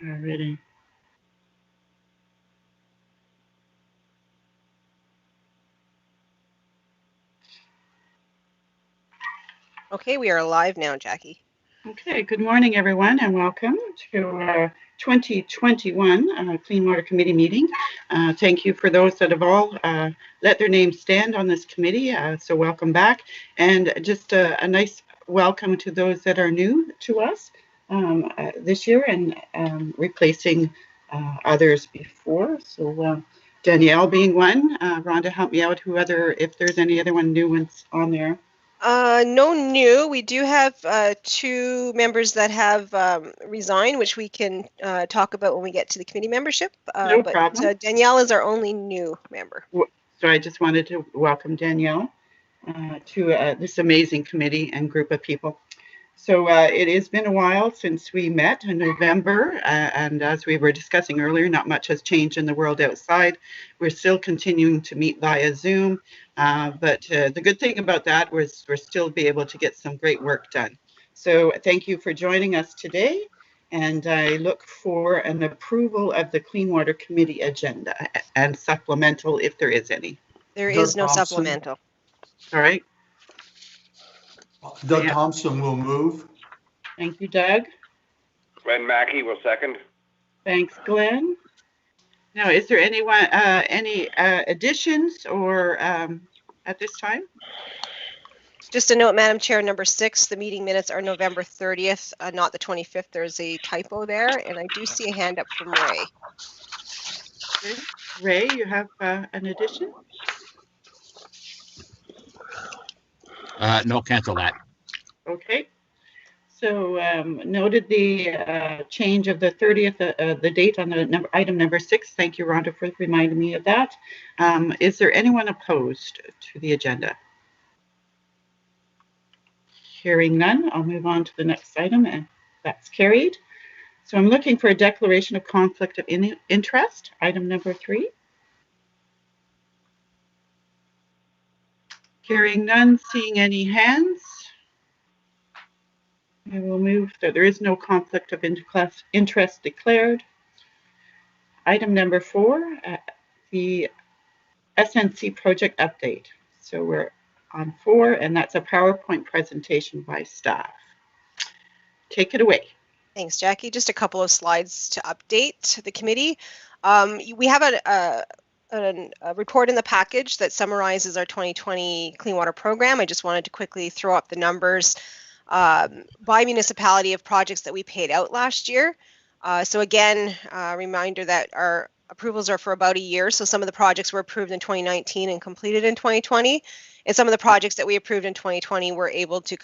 Alrighty. Okay, we are live now, Jackie. Okay, good morning, everyone, and welcome to our 2021 Clean Water Committee meeting. Thank you for those that have all let their names stand on this committee, so welcome back. And just a nice welcome to those that are new to us this year and replacing others before. So Danielle being one. Rhonda, help me out, if there's any other new ones on there. No new. We do have two members that have resigned, which we can talk about when we get to the committee membership. No problem. Danielle is our only new member. So I just wanted to welcome Danielle to this amazing committee and group of people. So it has been a while since we met in November, and as we were discussing earlier, not much has changed in the world outside. We're still continuing to meet via Zoom, but the good thing about that was we're still be able to get some great work done. So thank you for joining us today, and I look for an approval of the Clean Water Committee agenda and supplemental if there is any. There is no supplemental. All right. Doug Thompson will move. Thank you, Doug. Glenn Mackey will second. Thanks, Glenn. Now, is there anyone, any additions or at this time? Just a note, Madam Chair, number 6, the meeting minutes are November 30th, not the 25th. There's a typo there, and I do see a hand up from Ray. Okay. Ray, you have an addition? No, cancel that. Okay. So noted the change of the 30th, the date on the item number 6. Thank you, Rhonda, for reminding me of that. Is there anyone opposed to the agenda? Hearing none, I'll move on to the next item, and that's carried. So I'm looking for a declaration of conflict of interest, item number 3. Hearing none, seeing any hands. I will move that there is no conflict of interest declared. Item number 4, the SNC project update. So we're on 4, and that's a PowerPoint presentation by staff. Take it away. Thanks, Jackie. Just a couple of slides to update the committee. We have a report in the package that summarizes our 2020 Clean Water Program. I just wanted to quickly throw up the numbers by municipality of projects that we paid out last year. So again, a reminder that our approvals are for about a year. So some of the projects were approved in 2019 and completed in 2020. And some of the projects that we approved in 2020 were able to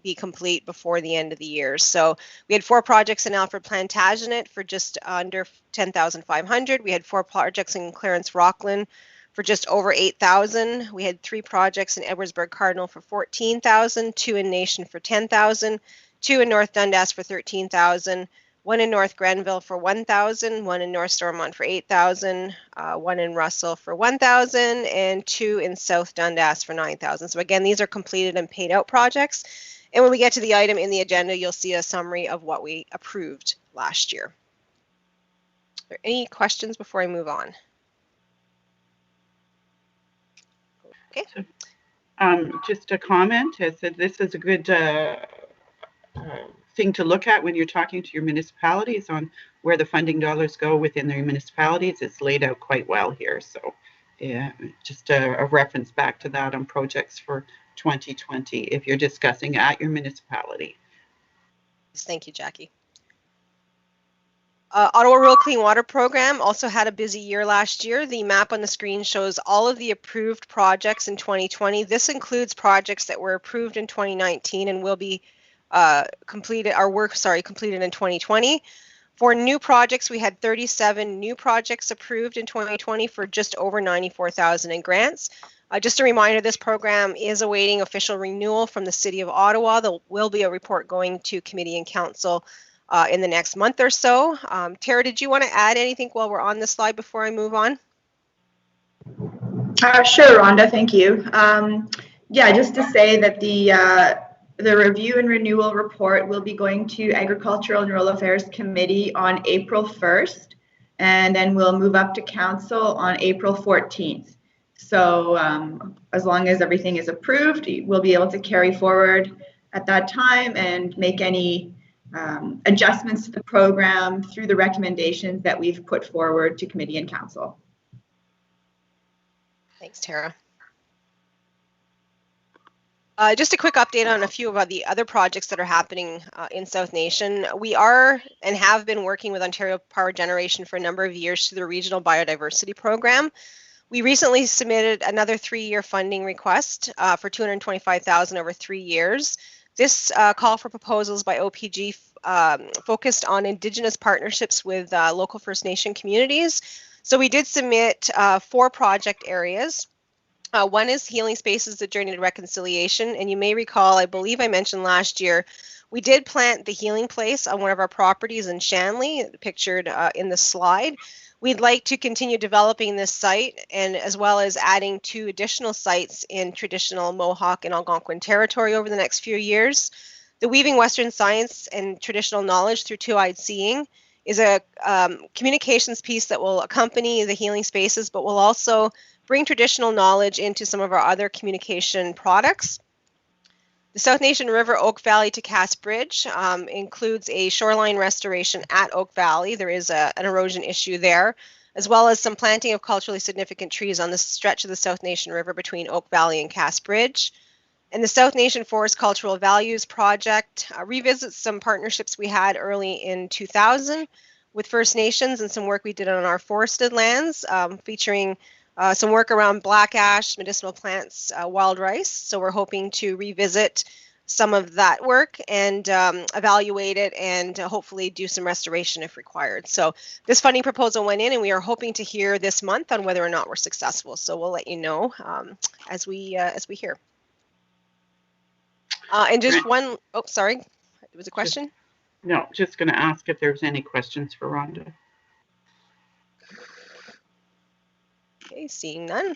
be complete before the end of the year. So we had 4 projects in Alfred Plantagenet for just under 10,500. We had 4 projects in Clarence Rockland for just over 8,000. We had 3 projects in Edwardsburg Cardinal for 14,000, 2 in Nation for 10,000, 2 in North Dundas for 13,000, 1 in North Grenville for 1,000, 1 in North Stormont for 8,000, 1 in Russell for 1,000, and 2 in South Dundas for 9,000. So again, these are completed and paid out projects. And when we get to the item in the agenda, you'll see a summary of what we approved last year. Are there any questions before I move on? Okay. Just a comment. I said this is a good thing to look at when you're talking to your municipalities on where the funding dollars go within their municipalities. It's laid out quite well here. So yeah, just a reference back to that on projects for 2020 if you're discussing at your municipality. Thank you, Jackie. Ottawa Rural Clean Water Program also had a busy year last year. The map on the screen shows all of the approved projects in 2020. This includes projects that were approved in 2019 and will be completed in 2020. For new projects, we had 37 new projects approved in 2020 for just over 94,000 in grants. Just a reminder, this program is awaiting official renewal from the City of Ottawa. There will be a report going to Committee and Council in the next month or so. Tara, did you want to add anything while we're on this slide before I move on? Sure, Rhonda, thank you. Yeah, just to say that the The review and renewal report will be going to Agricultural and Rural Affairs Committee on April 1st, and then we'll move up to Council on April 14th. So as long as everything is approved, we'll be able to carry forward at that time and make any adjustments to the program through the recommendations that we've put forward to Committee and Council. Thanks, Tara. Just a quick update on a few of the other projects that are happening in South Nation. We are and have been working with Ontario Power Generation for a number of years through the Regional Biodiversity Program. We recently submitted another 3-year funding request for $225,000 over 3 years. This call for proposals by OPG focused on Indigenous partnerships with local First Nation communities. So we did submit 4 project areas. One is Healing Spaces, the Journey to Reconciliation. And you may recall, I believe I mentioned last year, we did plant the Healing Place on one of our properties in Shanley, pictured in the slide. We'd like to continue developing this site, and as well as adding 2 additional sites in traditional Mohawk and Algonquin territory over the next few years. The Weaving Western Science and Traditional Knowledge through Two-Eyed Seeing is a communications piece that will accompany the Healing Spaces, but will also bring traditional knowledge into some of our other communication products. The South Nation River Oak Valley to Cass Bridge includes a shoreline restoration at Oak Valley. There is an erosion issue there, as well as some planting of culturally significant trees on the stretch of the South Nation River between Oak Valley and Cass Bridge. And the South Nation Forest Cultural Values Project revisits some partnerships we had early in 2000 with First Nations and some work we did on our forested lands, featuring some work around black ash, medicinal plants, wild rice. So we're hoping to revisit some of that work and evaluate it and hopefully do some restoration if required. So this funding proposal went in, and we are hoping to hear this month on whether or not we're successful. So we'll let you know as we hear. And just one, oh, sorry, there was a question? No, just going to ask if there's any questions for Rhonda. Okay, seeing none.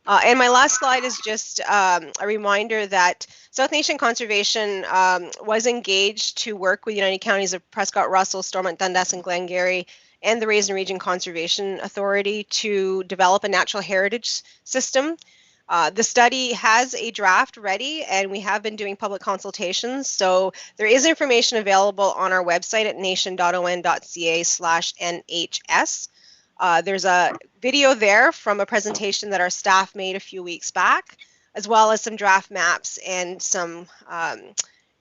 And my last slide is just a reminder that South Nation Conservation was engaged to work with United Counties of Prescott, Russell, Stormont, Dundas, and Glengarry, and the Raisin Region Conservation Authority to develop a natural heritage system. The study has a draft ready, and we have been doing public consultations. So there is information available on our website at nation.on.ca/NHS. There's a video there from a presentation that our staff made a few weeks back, as well as some draft maps and some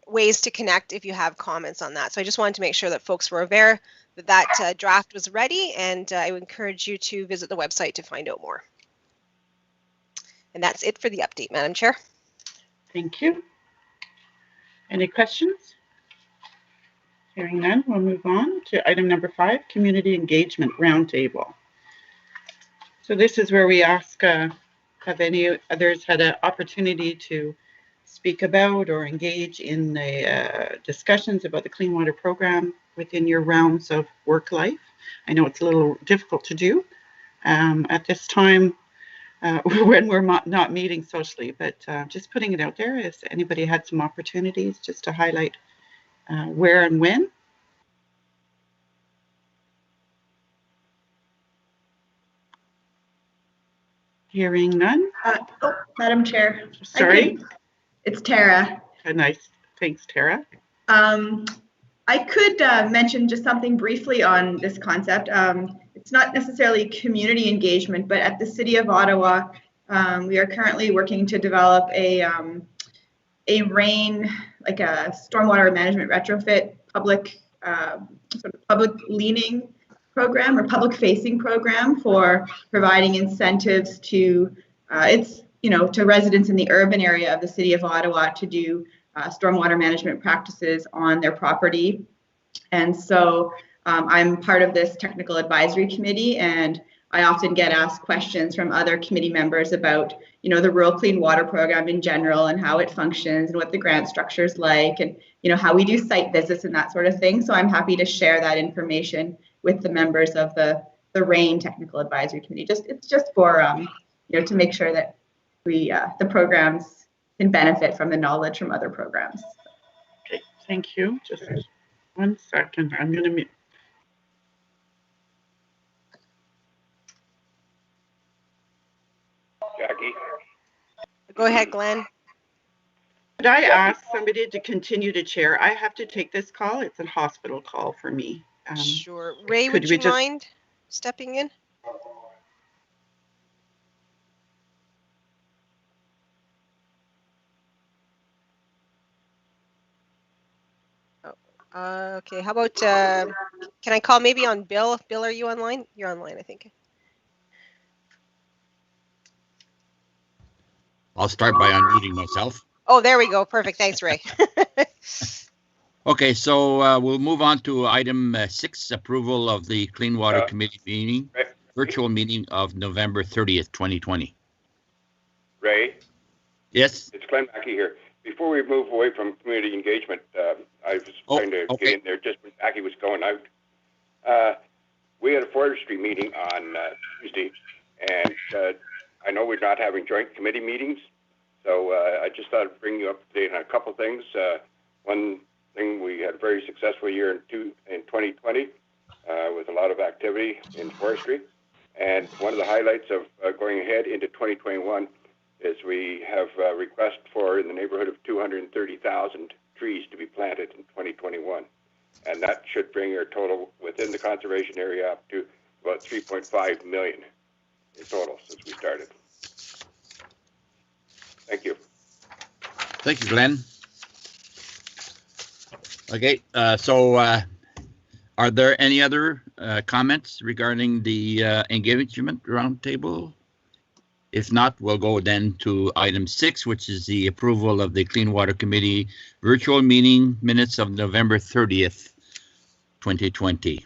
ways to connect if you have comments on that. So I just wanted to make sure that folks were aware that that draft was ready, and I would encourage you to visit the website to find out more. And that's it for the update, Madam Chair. Thank you. Any questions? Hearing none, we'll move on to item number 5, Community Engagement Roundtable. So this is where we ask, have any others had an opportunity to speak about or engage in the discussions about the Clean Water Program within your realms of work life? I know it's a little difficult to do at this time when we're not meeting socially, but just putting it out there. Has anybody had some opportunities just to highlight where and when? Hearing none. Madam Chair. Sorry. It's Tara. Nice. Thanks, Tara. I could mention just something briefly on this concept. It's not necessarily community engagement, but at the City of Ottawa, we are currently working to develop a RAIN, like a stormwater management retrofit public sort of public leaning program or public facing program for providing incentives to to residents in the urban area of the City of Ottawa to do stormwater management practices on their property. And so I'm part of this technical advisory committee, and I often get asked questions from other committee members about, the Rural Clean Water Program in general and how it functions and what the grant structure is like, and, how we do site visits and that sort of thing. So I'm happy to share that information with the members of the RAIN Technical Advisory Committee. It's just for, to make sure that we the program's can benefit from the knowledge from other programs. Okay, thank you. Just 1 second. I'm going to mute. Jackie? Go ahead, Glenn. Could I ask somebody to continue to chair? I have to take this call. It's a hospital call for me. Sure. Ray, could would we you just- mind stepping in? Okay, how about, can I call maybe on Bill? Bill, are you online? You're online, I think. I'll start by unmuting myself. Oh, there we go. Perfect. Thanks, Ray. Okay, so we'll move on to item 6, approval of the Clean Water Committee meeting, Ray? virtual meeting of November 30th, 2020. Ray? Yes? It's Glenn Mackey here. Before we move away from community engagement, I was trying to get in there just when Mackey was going out. We had a forestry meeting on Tuesday, and I know we're not having joint committee meetings, so I just thought I'd bring you up to date on a couple things. One thing, we had a very successful year in 2020 with a lot of activity in forestry, and one of the highlights of going ahead into 2021 is we have a request for in the neighborhood of 230,000 trees to be planted in 2021. And that should bring our total within the conservation area up to about 3.5 million in total since we started. Thank you. Thank you, Glenn. Okay, so are there any other comments regarding the engagement roundtable? If not, we'll go then to item 6, which is the approval of the Clean Water Committee virtual meeting minutes of November 30th, 2020.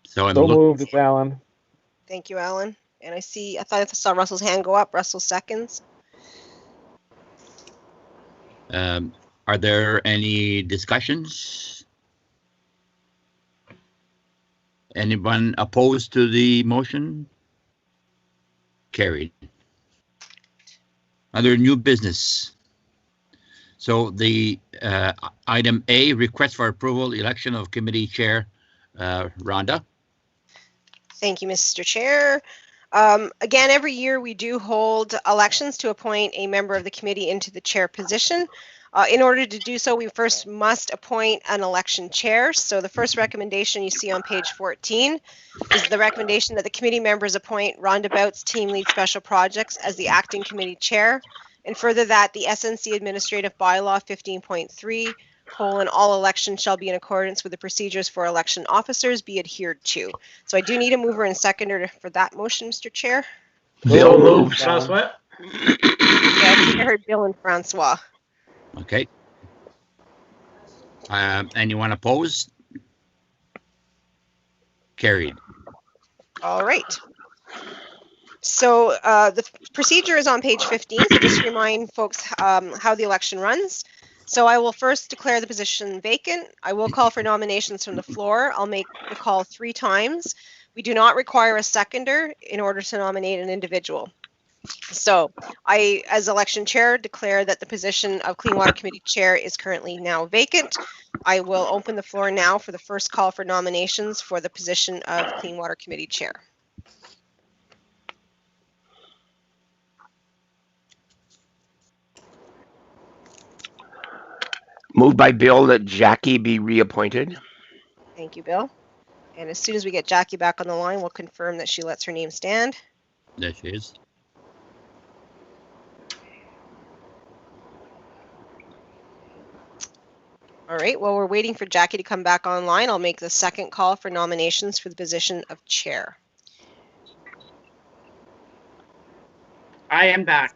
So moved, it's Alan. Thank you, Alan. And I thought I saw Russell's hand go up. Russell seconds. Are there any discussions? Anyone opposed to the motion? Carried. Other new business. So the item A, request for approval, election of committee chair, Rhonda. Thank you, Mr. Chair. Again, every year we do hold elections to appoint a member of the committee into the chair position. In order to do so, we first must appoint an election chair. So the first recommendation you see on page 14 is the recommendation that the committee members appoint Rhonda Bouts, Team Lead Special Projects, as the acting committee chair. And further that the SNC Administrative Bylaw 15.3, all elections shall be in accordance with the procedures for election officers be adhered to. So I do need a mover and seconder for that motion, Mr. Chair. Bill moved, Francois. Yeah, I think I heard Bill and Francois. Okay. Anyone opposed? Carried. All right. So the procedure is on page 15. So just to remind folks how the election runs. So I will first declare the position vacant. I will call for nominations from the floor. I'll make the call 3 times. We do not require a seconder in order to nominate an individual. So I, as election chair, declare that the position of Clean Water Committee chair is currently now vacant. I will open the floor now for the first call for nominations for the position of Clean Water Committee chair. Moved by Bill that Jackie be reappointed. Thank you, Bill. And as soon as we get Jackie back on the line, we'll confirm that she lets her name stand. There she is. All right, while we're waiting for Jackie to come back online, I'll make the second call for nominations for the position of chair. I am back.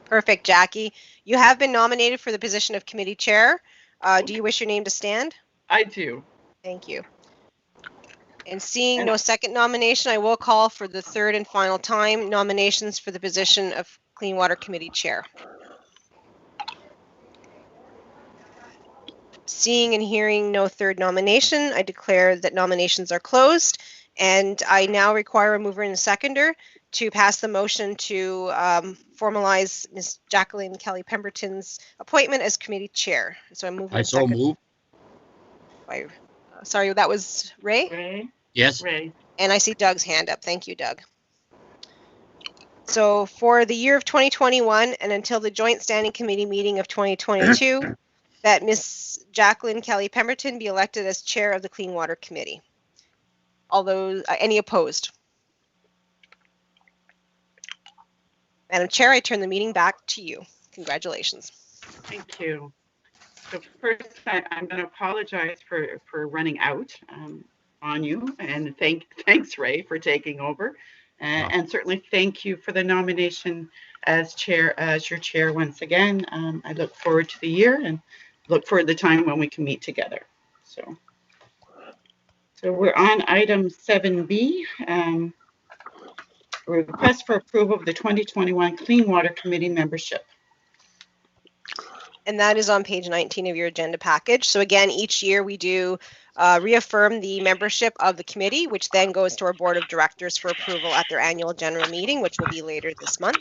Perfect, Jackie. You have been nominated for the position of committee chair. Do you wish your name to stand? I do. Thank you. And seeing no second nomination, I will call for the third and final time nominations for the position of Clean Water Committee chair. Seeing and hearing no third nomination, I declare that nominations are closed, and I now require a mover and a seconder. to pass the motion to formalize Ms. Jacqueline Kelly Pemberton's appointment as committee chair. So I move. I so move. By, sorry, that was Ray? Ray? Yes. Ray. And I see Doug's hand up. Thank you, Doug. So for the year of 2021 and until the joint standing committee meeting of 2022, that Ms. Jacqueline Kelly Pemberton be elected as chair of the Clean Water Committee. Although, any opposed? Madam Chair, I turn the meeting back to you. Congratulations. Thank you. So first, I'm going to apologize for running out on you, and thanks, Ray, for taking over, and certainly thank you for the nomination as your chair once again. I look forward to the year and look forward to the time when we can meet together. So we're on item 7B. Request for approval of the 2021 Clean Water Committee membership. And that is on page 19 of your agenda package. So again, each year we do reaffirm the membership of the committee, which then goes to our board of directors for approval at their annual general meeting, which will be later this month.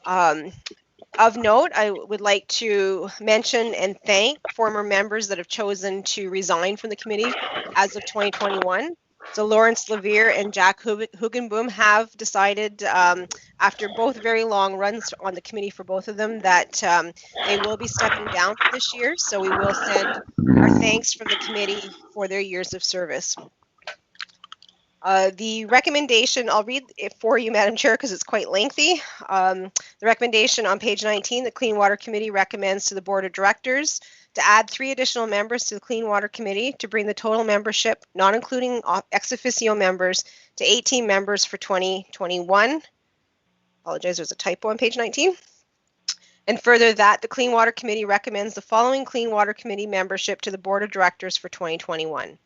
Of note, I would like to mention and thank former members that have chosen to resign from the committee as of 2021. So Lawrence Levere and Jack Hugenboom have decided, after both very long runs on the committee for both of them, that they will be stepping down for this year. So we will send our thanks from the committee for their years of service. The recommendation, I'll read it for you, Madam Chair, because it's quite lengthy. The recommendation on page 19, the Clean Water Committee recommends to the Board of Directors to add 3 additional members to the Clean Water Committee to bring the total membership, not including ex officio members, to 18 members for 2021. Apologize, there's a typo on page 19. And further that, the Clean Water Committee recommends the following Clean Water Committee membership to the Board of Directors for 2021.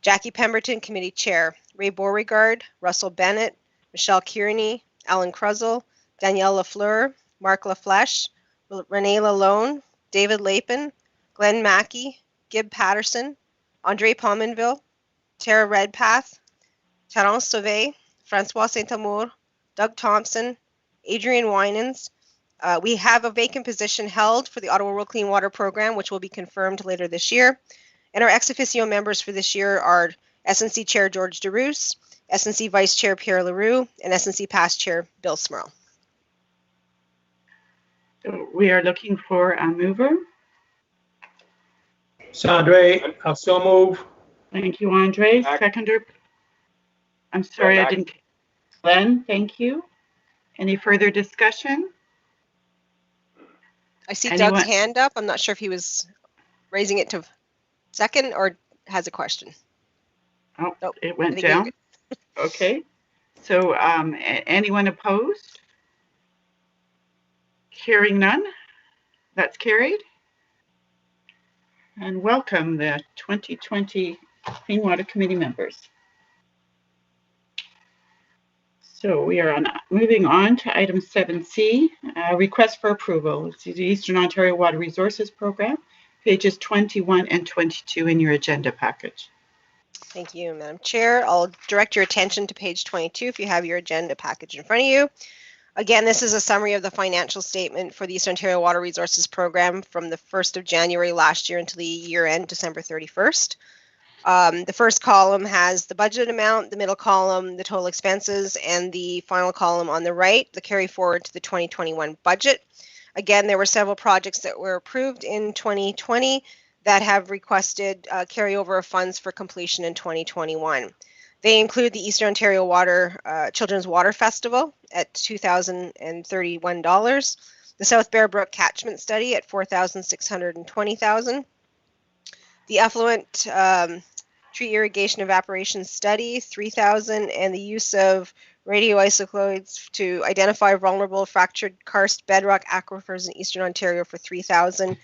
Jackie Pemberton, Committee Chair. Ray Beauregard, Russell Bennett, Michelle Kearney, Alan Krusel, Danielle Lafleur, Mark Laflèche, Renee Lalone, David Lapin, Glenn Mackey, Gib Patterson, Andre Pominville, Tara Redpath, Terence Sauvé, Francois Saint-Amour, Doug Thompson, Adrian Winans. We have a vacant position held for the Ottawa Rural Clean Water Program, which will be confirmed later this year. And our ex officio members for this year are SNC Chair George DeRoos, SNC Vice Chair Pierre Leroux, and SNC Past Chair Bill Smurl. So we are looking for a mover. Sandre, I'll so move. Thank you, Andre. Seconder. I'm sorry, I didn't. Glenn, thank you. Any further discussion? I see Doug's hand up. I'm not sure if he was raising it to second or has a question. Oh, nope. It went down. Okay. So anyone opposed? Hearing none, that's carried. And welcome the 2020 Clean Water Committee members. So we are moving on to item 7C, request for approval. It's the Eastern Ontario Water Resources Program, pages 21 and 22 in your agenda package. Thank you, Madam Chair. I'll direct your attention to page 22 if you have your agenda package in front of you. Again, this is a summary of the financial statement for the Eastern Ontario Water Resources Program from the 1st of January last year until the year end, December 31st. The first column has the budget amount, the middle column, the total expenses, and the final column on the right, the carry forward to the 2021 budget. Again, there were several projects that were approved in 2020 that have requested carryover of funds for completion in 2021. They include the Eastern Ontario Children's Water Festival at $2,031, the South Bear Brook Catchment Study at $4,620,000, the Effluent Tree Irrigation Evaporation Study, $3,000, and the use of radioisotopes to identify vulnerable fractured karst bedrock aquifers in Eastern Ontario for $3,000,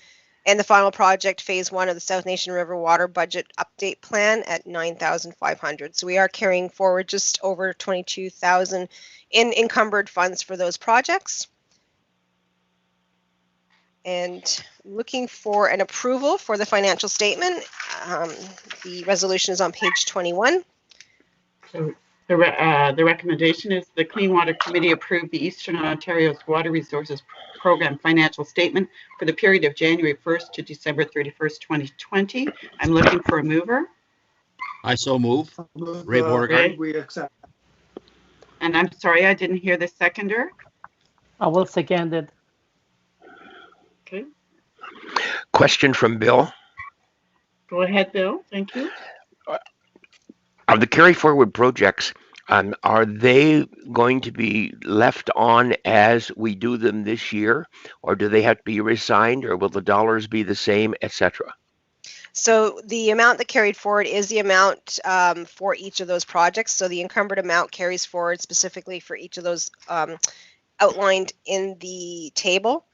and the final project, phase 1 of the South Nation River Water Budget Update Plan at $9,500. So we are carrying forward just over $22,000 in encumbered funds for those projects. And looking for an approval for the financial statement. The resolution is on page 21. So The recommendation is the Clean Water Committee approve the Eastern Ontario's Water Resources Program financial statement for the period of January 1st to December 31st, 2020. I'm looking for a mover. I so move. Ray Beauregard. We accept. And I'm sorry, I didn't hear the seconder. I will second it. Okay, Question from Bill. go ahead, Bill. Thank you. Of the carry forward projects, are they going to be left on as we do them this year, or do they have to be reassigned, or will the dollars be the same, etc.? So the amount that carried forward is the amount for each of those projects. So the encumbered amount carries forward specifically for each of those outlined in the table.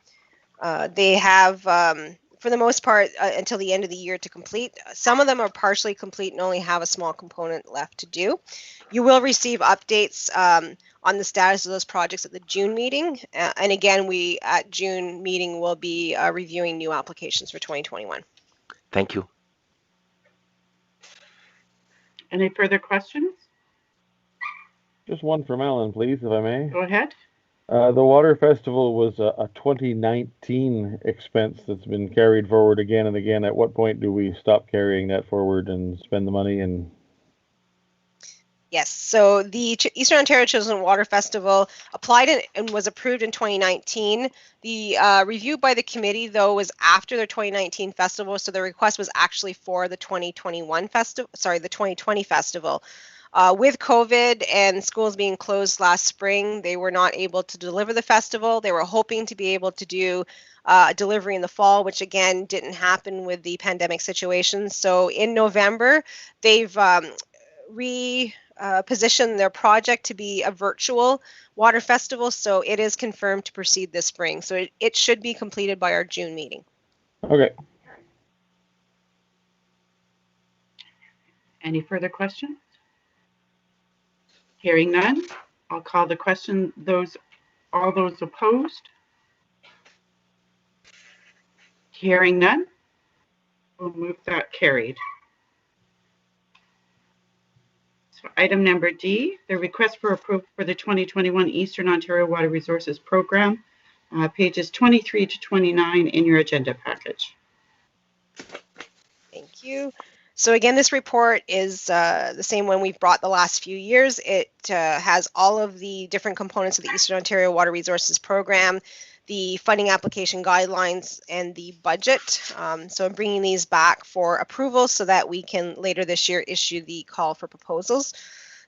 They have, for the most part, until the end of the year to complete. Some of them are partially complete and only have a small component left to do. You will receive updates on the status of those projects at the June meeting. And again, we at June meeting will be reviewing new applications for 2021. Thank you. Any further questions? Just one from Alan, please, if I may. Go ahead. The Water Festival was a 2019 expense that's been carried forward again and again. At what point do we stop carrying that forward and spend the money? And yes, so the Eastern Ontario Children's Water Festival applied and was approved in 2019. The review by the committee, though, was after their 2019 festival, so the request was actually for the 2021 festival. Sorry, the 2020 festival. With COVID and schools being closed last spring, they were not able to deliver the festival. They were hoping to be able to do delivery in the fall, which again didn't happen with the pandemic situation. So in November, they've repositioned their project to be a virtual water festival. So it is confirmed to proceed this spring. So it should be completed by our June meeting. okay. Any further questions? Hearing none, I'll call the question. All those opposed? Hearing none, we'll move that carried. So item number D, the request for approval for the 2021 Eastern Ontario Water Resources Program, pages 23 to 29 in your agenda package. Thank you. So again, this report is the same one we've brought the last few years. It has all of the different components of the Eastern Ontario Water Resources Program, the funding application guidelines, and the budget. So I'm bringing these back for approval so that we can later this year issue the call for proposals.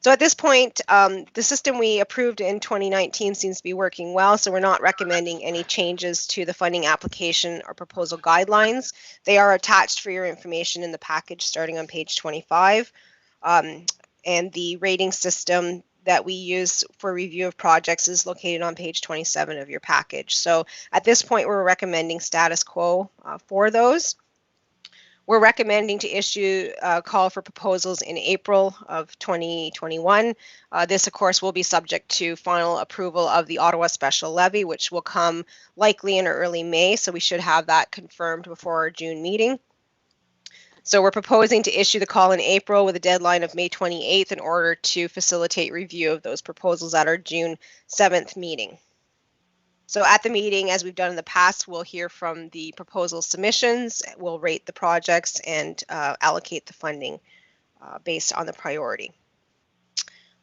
So at this point, the system we approved in 2019 seems to be working well, so we're not recommending any changes to the funding application or proposal guidelines. They are attached for your information in the package starting on page 25. And the rating system that we use for review of projects is located on page 27 of your package. So at this point, we're recommending status quo for those. We're recommending to issue a call for proposals in April of 2021. This, of course, will be subject to final approval of the Ottawa Special Levy, which will come likely in early May, so we should have that confirmed before our June meeting. So we're proposing to issue the call in April with a deadline of May 28th in order to facilitate review of those proposals at our June 7th meeting. So at the meeting, as we've done in the past, we'll hear from the proposal submissions, we'll rate the projects and allocate the funding based on the priority.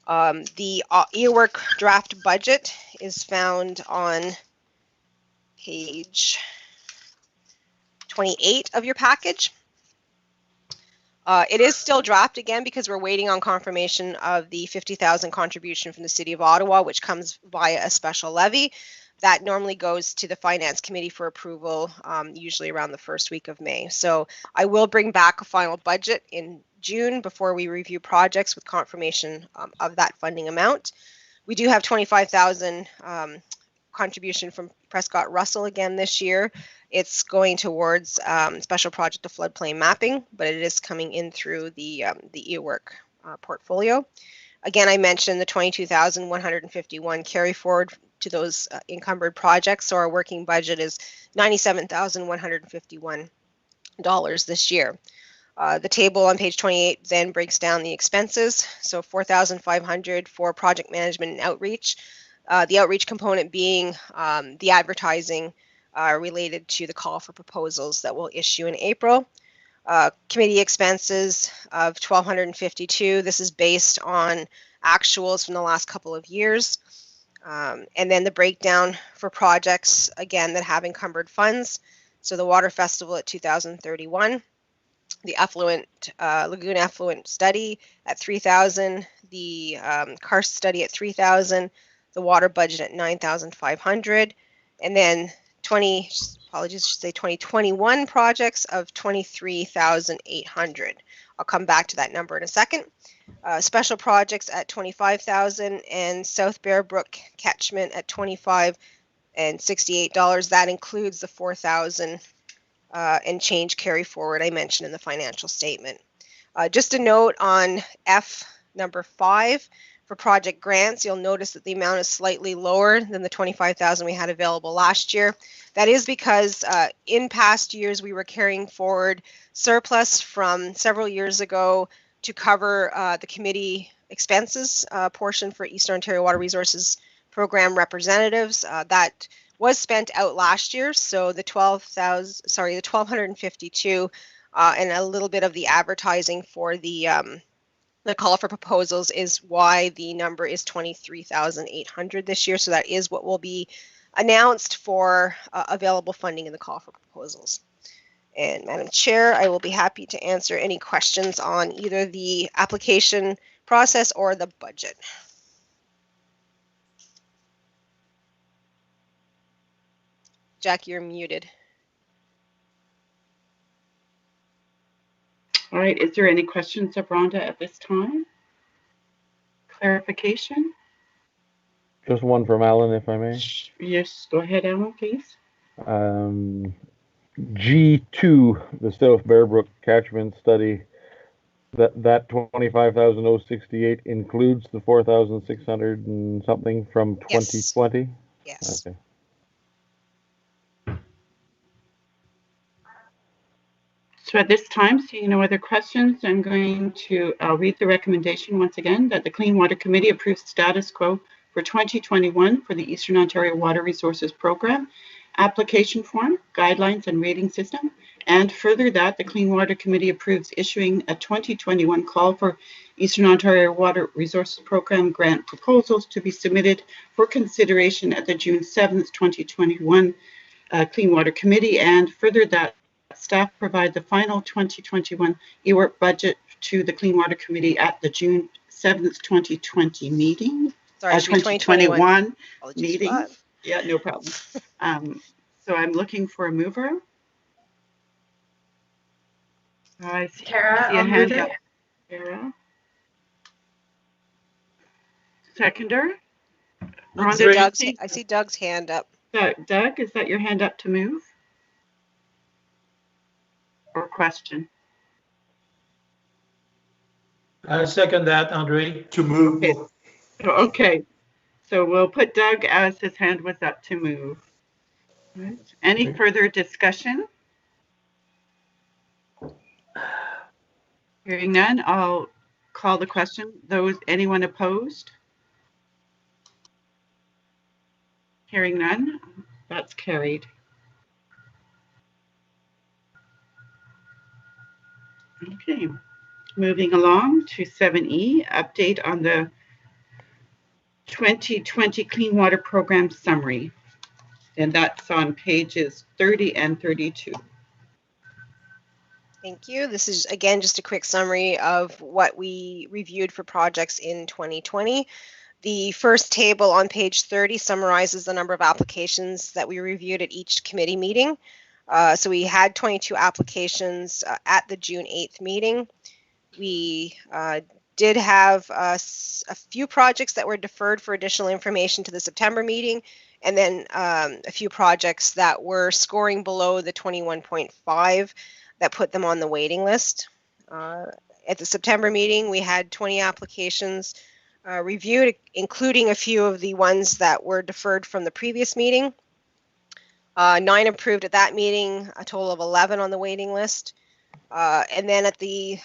The earwork draft budget is found on page 28 of your package. It is still draft again because we're waiting on confirmation of the $50,000 contribution from the City of Ottawa, which comes via a special levy. That normally goes to the Finance Committee for approval, usually around the first week of May. So I will bring back a final budget in June before we review projects with confirmation of that funding amount. We do have $25,000 contribution from Prescott Russell again this year. It's going towards special project of floodplain mapping, but it is coming in through the earwork portfolio. Again, I mentioned the $22,151 carry forward to those encumbered projects. So our working budget is $97,151 this year. The table on page 28 then breaks down the expenses. So $4,500 for project management and outreach. The outreach component being the advertising related to the call for proposals that we'll issue in April. Committee expenses of $1,252. This is based on actuals from the last couple of years. And then the breakdown for projects, again, that have encumbered funds. So the Water Festival at $2,031. The Lagoon Effluent Study at $3,000. The karst study at $3,000. The water budget at $9,500. And then 2021 projects of $23,800. I'll come back to that number in a second. Special projects at $25,000 and South Bear Brook catchment at $25 and $68. That includes the $4,000 and change carry forward I mentioned in the financial statement. Just a note on F number 5 for project grants, you'll notice that the amount is slightly lower than the $25,000 we had available last year. That is because in past years we were carrying forward surplus from several years ago to cover the committee expenses portion for Eastern Ontario Water Resources Program representatives. That was spent out last year, so the $1,252 and a little bit of the advertising for the call for proposals is why the number is $23,800 this year. So that is what will be announced for available funding in the call for proposals. And Madam Chair, I will be happy to answer any questions on either the application process or the budget. Jack, you're muted. All right, is there any questions of Rhonda at this time? Clarification? Just one from Alan, if I may. Yes, go ahead, Alan, please. G2, the South Bear Brook catchment study, that 25,068 includes the 4,600 and something from 2020? Yes. Okay. So at this time, seeing no other questions, I'm going to read the recommendation once again that the Clean Water Committee approves status quo for 2021 for the Eastern Ontario Water Resources Program, application form, guidelines and rating system, and further that the Clean Water Committee approves issuing a 2021 call for Eastern Ontario Water Resources Program grant proposals to be submitted for consideration at the June 7th, 2021 Clean Water Committee, and further that staff provide the final 2021 EWORP budget to the Clean Water Committee at the June 7th, 2020 meeting. Sorry, 2021 meeting. Yeah, no problem. So I'm looking for a mover. I see a hand up. Kara. Seconder. I see Doug's hand up. Doug, is that your hand up to move? Or question? I second that, Andre, to move. Okay. So we'll put Doug as his hand was up to move. Right. Any further discussion? Hearing none, I'll call the question. Anyone opposed? Hearing none, that's carried. Okay, moving along to 7E, update on the 2020 Clean Water Program summary. And that's on pages 30 and 32. Thank you. This is, again, just a quick summary of what we reviewed for projects in 2020. The first table on page 30 summarizes the number of applications that we reviewed at each committee meeting. So we had 22 applications at the June 8th meeting. We did have a few projects that were deferred for additional information to the September meeting, and then a few projects that were scoring below the 21.5 that put them on the waiting list. At the September meeting, we had 20 applications reviewed, including a few of the ones that were deferred from the previous meeting. 9 approved at that meeting, a total of 11 on the waiting list. And then at the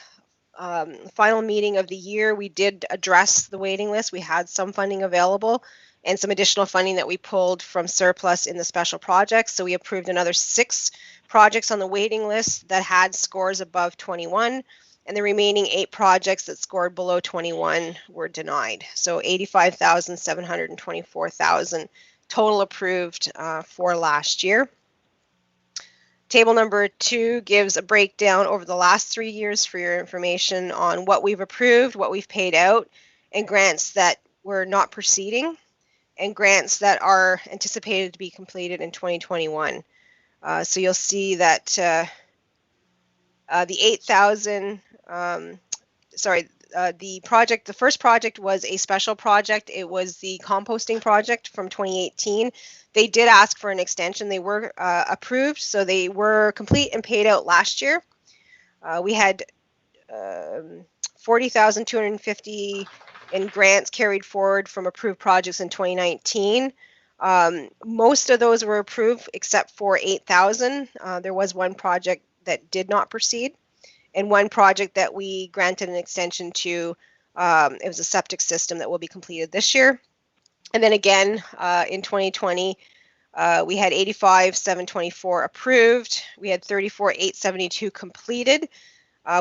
final meeting of the year, we did address the waiting list. We had some funding available and some additional funding that we pulled from surplus in the special projects. So we approved another 6 projects on the waiting list that had scores above 21, and the remaining 8 projects that scored below 21 were denied. So 85,724,000 total approved for last year. Table number 2 gives a breakdown over the last 3 years for your information on what we've approved, what we've paid out, and grants that were not proceeding, and grants that are anticipated to be completed in 2021. So you'll see that the 8,000, the first project was a special project. It was the composting project from 2018. They did ask for an extension. They were approved, so they were complete and paid out last year. We had 40,250 in grants carried forward from approved projects in 2019. Most of those were approved except for 8,000. There was one project that did not proceed, and one project that we granted an extension to. It was a septic system that will be completed this year. And then again, in 2020, we had 85,724 approved. We had 34,872 completed.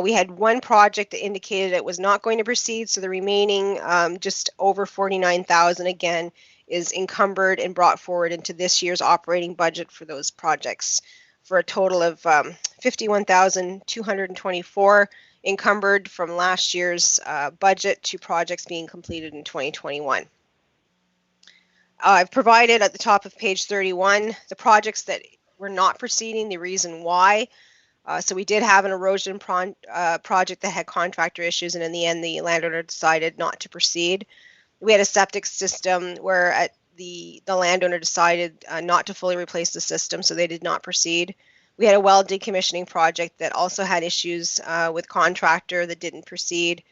We had one project that indicated it was not going to proceed, so the remaining just over 49,000 again is encumbered and brought forward into this year's operating budget for those projects, for a total of 51,224 encumbered from last year's budget to projects being completed in 2021. I've provided at the top of page 31 the projects that were not proceeding, the reason why. So we did have an erosion project that had contractor issues, and in the end the landowner decided not to proceed. We had a septic system where the landowner decided not to fully replace the system, so they did not proceed. We had a well decommissioning project that also had issues with contractor that didn't proceed.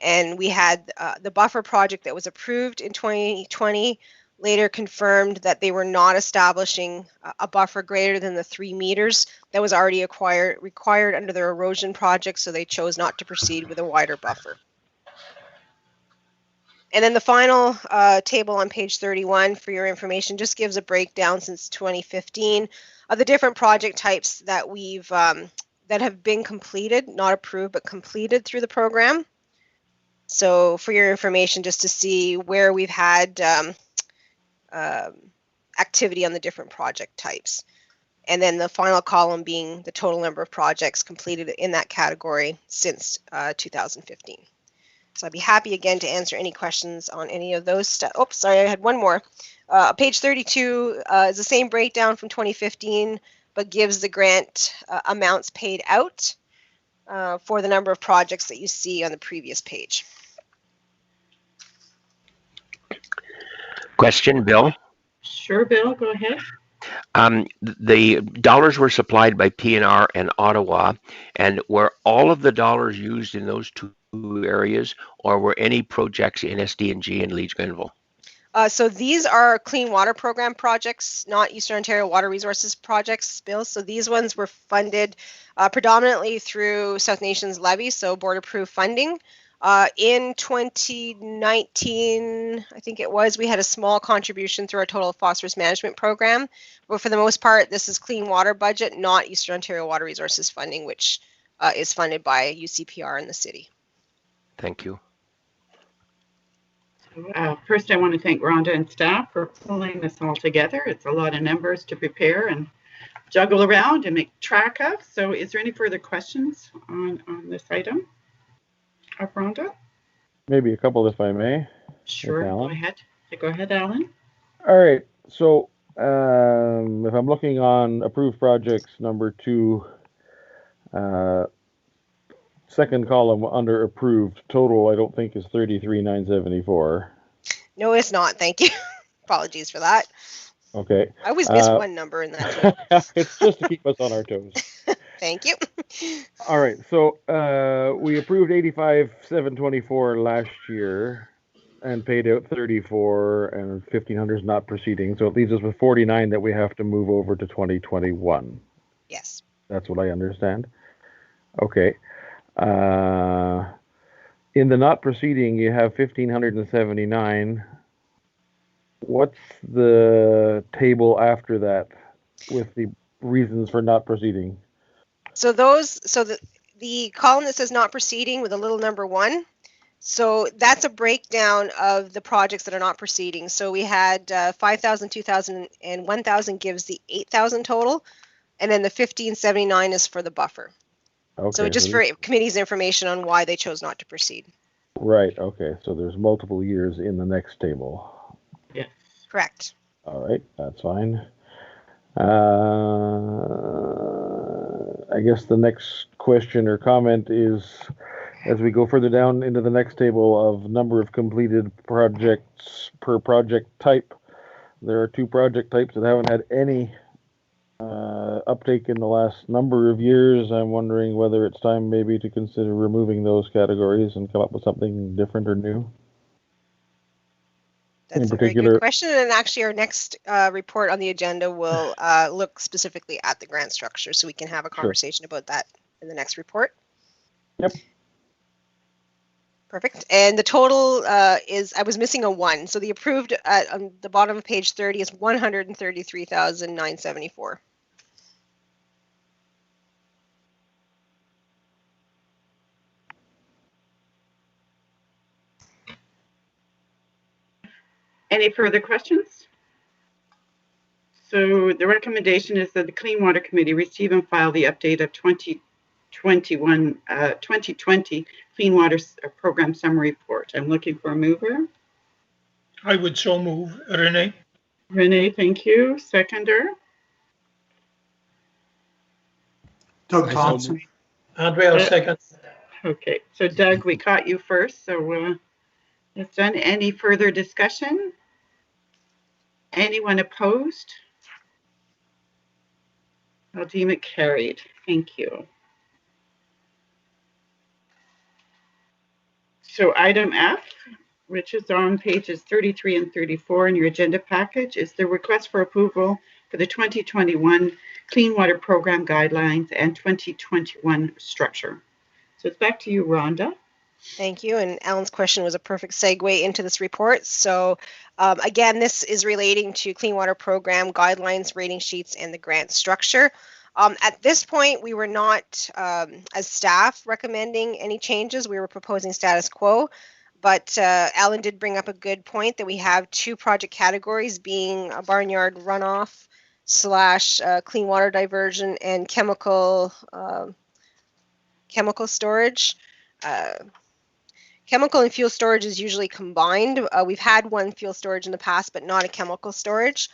And we had the buffer project that was approved in 2020, later confirmed that they were not establishing a buffer greater than the 3 meters that was already required under their erosion project, so they chose not to proceed with a wider buffer. And then the final table on page 31 for your information just gives a breakdown since 2015 of the different project types that we've that have been completed, not approved, but completed through the program. So for your information, just to see where we've had activity on the different project types. And then the final column being the total number of projects completed in that category since 2015. So I'd be happy again to answer any questions on any of those. Oops, sorry, I had one more. Page 32 is the same breakdown from 2015, but gives the grant amounts paid out for the number of projects that you see on the previous page. Question, Bill? Sure, Bill, go ahead. The dollars were supplied by PNR and Ottawa, and were all of the dollars used in those 2 areas, or were any projects in SD&G and Leeds Grenville? So these are Clean Water Program projects, not Eastern Ontario Water Resources projects, Bill. So these ones were funded predominantly through South Nations levy, so board-approved funding. In 2019, I think it was, we had a small contribution through our Total Phosphorus Management Program. But for the most part, this is clean water budget, not Eastern Ontario Water Resources funding, which is funded by UCPR in the city. Thank you. First, I want to thank Rhonda and staff for pulling this all together. It's a lot of numbers to prepare and juggle around and make track of. So is there any further questions on this item of Rhonda? Maybe a couple, if I may. Sure, go ahead. Go ahead, Alan. All right. So if I'm looking on approved projects number 2, second column under approved, total I don't think is 33,974. No, it's not. Thank you. Apologies for that. Okay. I always miss one number in that. It's just to keep us on our toes. Thank you. All right. So we approved 85,724 last year and paid out 34, and 1,500 is not proceeding. So it leaves us with 49 that we have to move over to 2021. Yes. That's what I understand. Okay. In the not proceeding, you have 1,579. What's the table after that with the reasons for not proceeding? So the column that says not proceeding with a little number 1, so that's a breakdown of the projects that are not proceeding. So we had 5,000, 2,000, and 1,000 gives the 8,000 total, and then the 1,579 is for the buffer. Okay. So just for committee's information on why they chose not to proceed. Right. Okay. So there's multiple years in the next table. Yes. Correct. All right. That's fine. I guess the next question or comment is, as we go further down into the next table of number of completed projects per project type, there are 2 project types that haven't had any uptake in the last number of years. I'm wondering whether it's time maybe to consider removing those categories and come up with something different or new. That's a very good question, and actually our next report on the agenda will look specifically at the grant structure, so we can have a conversation about that in the next report. Yep. Perfect. And the total is, I was missing a 1, so the approved on the bottom of page 30 is 133,974. Any further questions? So the recommendation is that the Clean Water Committee receive and file the update of 2020 Clean Water Program Summary Report. I'm looking for a mover. I would so move. Renee? Renee, thank you. Seconder? Doug Thompson. Andre, I'll second. Okay, so Doug, we caught you first, so that's done. Any further discussion? Anyone opposed? I'll deem it carried. Thank you. So item F, which is on pages 33 and 34 in your agenda package, is the request for approval for the 2021 Clean Water Program Guidelines and 2021 structure. So it's back to you, Rhonda. Thank you. And Alan's question was a perfect segue into this report. So again, this is relating to Clean Water Program guidelines, rating sheets, and the grant structure. At this point, we were not, as staff, recommending any changes. We were proposing status quo. But Alan did bring up a good point that we have 2 project categories, being a barnyard runoff / clean water diversion and chemical storage. Chemical and fuel storage is usually combined. We've had one fuel storage in the past, but not a chemical storage.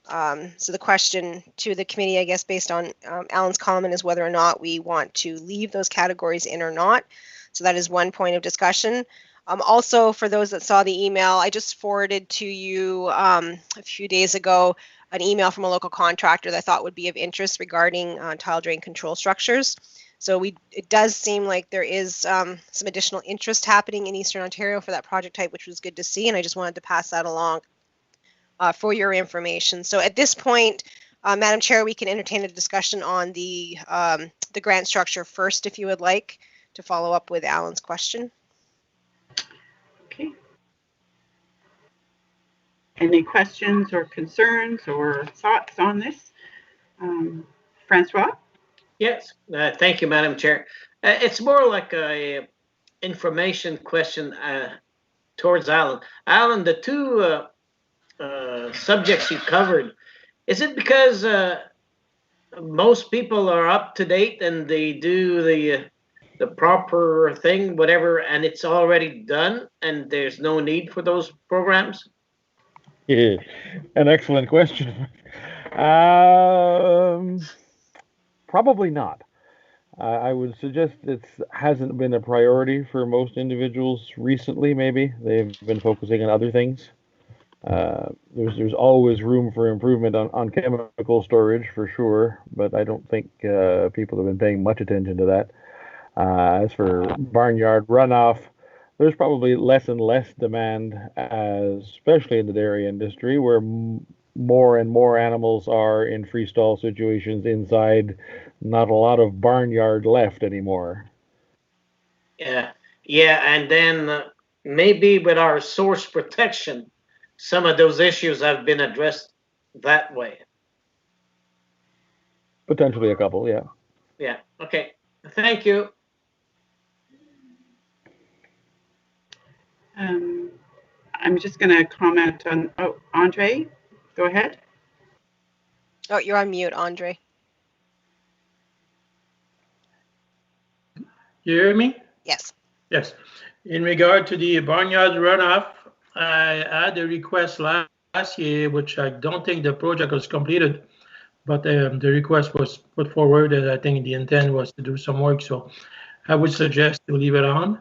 So the question to the committee, I guess, based on Alan's comment, is whether or not we want to leave those categories in or not. So that is one point of discussion. Also, for those that saw the email, I just forwarded to you a few days ago an email from a local contractor that I thought would be of interest regarding tile drain control structures. So it does seem like there is some additional interest happening in Eastern Ontario for that project type, which was good to see, and I just wanted to pass that along for your information. So at this point, Madam Chair, we can entertain a discussion on the grant structure first, if you would like, to follow up with Alan's question. Okay. Any questions or concerns or thoughts on this? Francois? Yes, thank you, Madam Chair. It's more like a information question towards Alan. Alan, the 2 subjects you covered, is it because most people are up to date and they do the proper thing, whatever, and it's already done and there's no need for those programs? Yeah, an excellent question. Probably not. I would suggest it hasn't been a priority for most individuals recently. Maybe they've been focusing on other things. There's always room for improvement on chemical storage for sure, but I don't think people have been paying much attention to that. As for barnyard runoff, there's probably less and less demand, especially in the dairy industry, where more and more animals are in freestall situations inside not a lot of barnyard left anymore. Yeah, yeah, and then maybe with our source protection, some of those issues have been addressed that way. Potentially a couple, yeah. Yeah, okay. Thank you. I'm just going to comment on, oh, Andre, go ahead. Oh, you're on mute, Andre. You hear me? Yes. Yes. In regard to the barnyard runoff, I had a request last year, which I don't think the project was completed, but the request was put forward, and I think the intent was to do some work. So I would suggest to leave it on.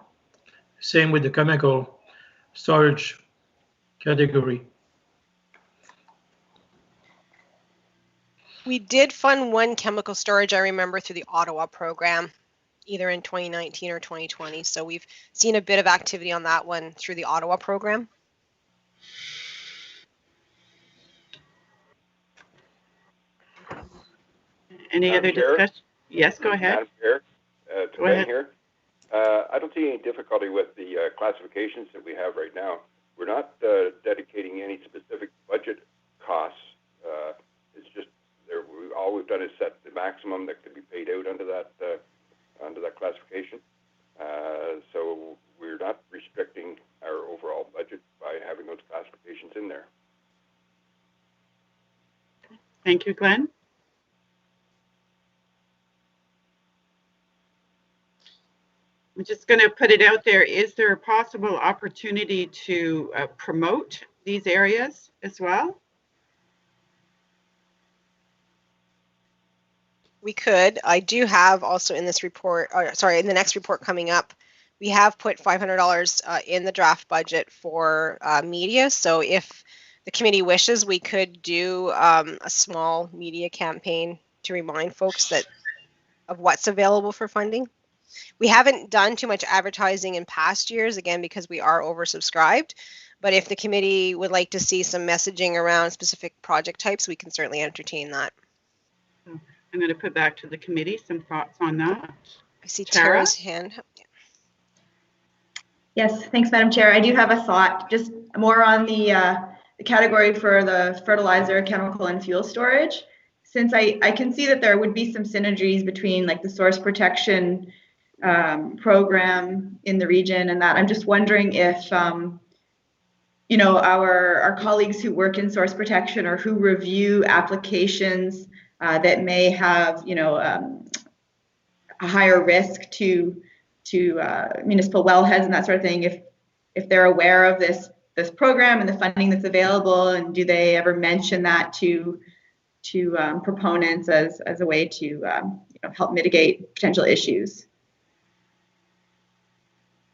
Same with the chemical storage category. We did fund one chemical storage, I remember, through the Ottawa program, either in 2019 or 2020. So we've seen a bit of activity on that one through the Ottawa program. Any other discussion? Yes, go ahead. Madam Chair, Go ahead. here. I don't see any difficulty with the classifications that we have right now. We're not dedicating any specific budget costs. It's just all we've done is set the maximum that could be paid out under that classification. So we're not restricting our overall budget by having those classifications in there. Thank you, Glenn. I'm just going to put it out there. Is there a possible opportunity to promote these areas as well? We could. I do have also in this report, in the next report coming up, we have put $500 in the draft budget for media. So if the committee wishes, we could do a small media campaign to remind folks of what's available for funding. We haven't done too much advertising in past years, again, because we are oversubscribed. But if the committee would like to see some messaging around specific project types, we can certainly entertain that. I'm going to put back to the committee some thoughts on that. I see Tara? Tara's hand. Yes, thanks, Madam Chair. I do have a thought, just more on the category for the fertilizer, chemical, and fuel storage. Since I can see that there would be some synergies between like the source protection program in the region and that, I'm just wondering if you know, our colleagues who work in source protection or who review applications that may have, you know, a higher risk to municipal wellheads and that sort of thing, if they're aware of this program and the funding that's available, and do they ever mention that to proponents as a way to you know, help mitigate potential issues?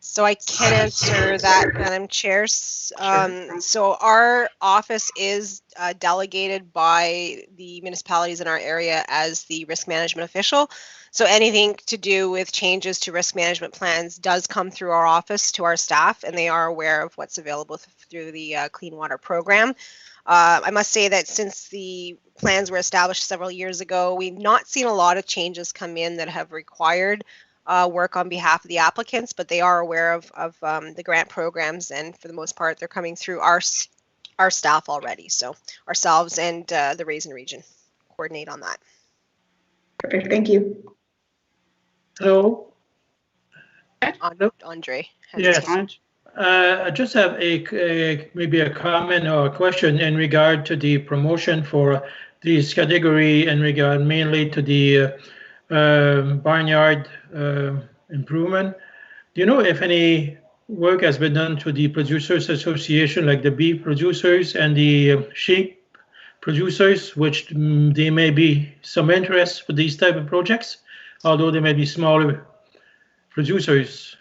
So I can answer that, Madam Chair. So our office is delegated by the municipalities in our area as the risk management official. So anything to do with changes to risk management plans does come through our office to our staff, and they are aware of what's available through the Clean Water program. I must say that since the plans were established several years ago, we've not seen a lot of changes come in that have required work on behalf of the applicants, but they are aware of the grant programs, and for the most part, they're coming through our staff already. So ourselves and the Raisin region coordinate on that. Perfect, thank you. Hello. Andre. Yes. I just have maybe a comment or a question in regard to the promotion for this category in regard mainly to the barnyard improvement. Do you know if any work has been done to the producers association, like the beef producers and the sheep producers, which there may be some interest for these type of projects, although they may be smaller producers?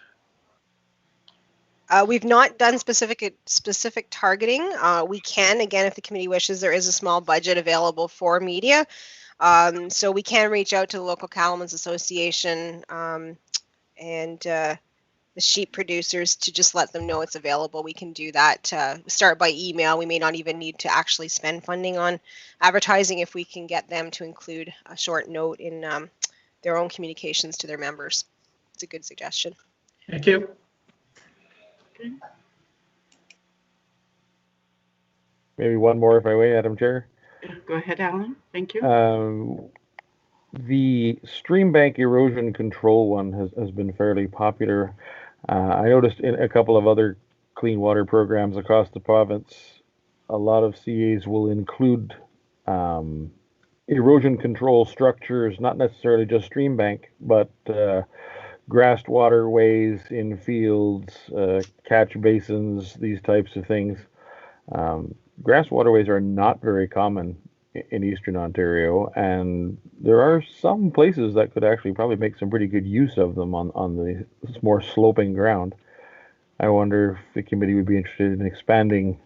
We've not done specific targeting. We can, again, if the committee wishes, there is a small budget available for media. So we can reach out to the local cattlemen's association and the sheep producers to just let them know it's available. We can do that. Start by email. We may not even need to actually spend funding on advertising if we can get them to include a short note in their own communications to their members. It's a good suggestion. Thank you. Okay. Maybe one more if I may, Madam Chair. Go ahead, Alan. Thank you. The stream bank erosion control one has been fairly popular. I noticed in a couple of other clean water programs across the province, a lot of CAs will include erosion control structures, not necessarily just stream bank, but grassed waterways in fields, catch basins, these types of things. Grass waterways are not very common in Eastern Ontario, and there are some places that could actually probably make some pretty good use of them on the more sloping ground. I wonder if the committee would be interested in expanding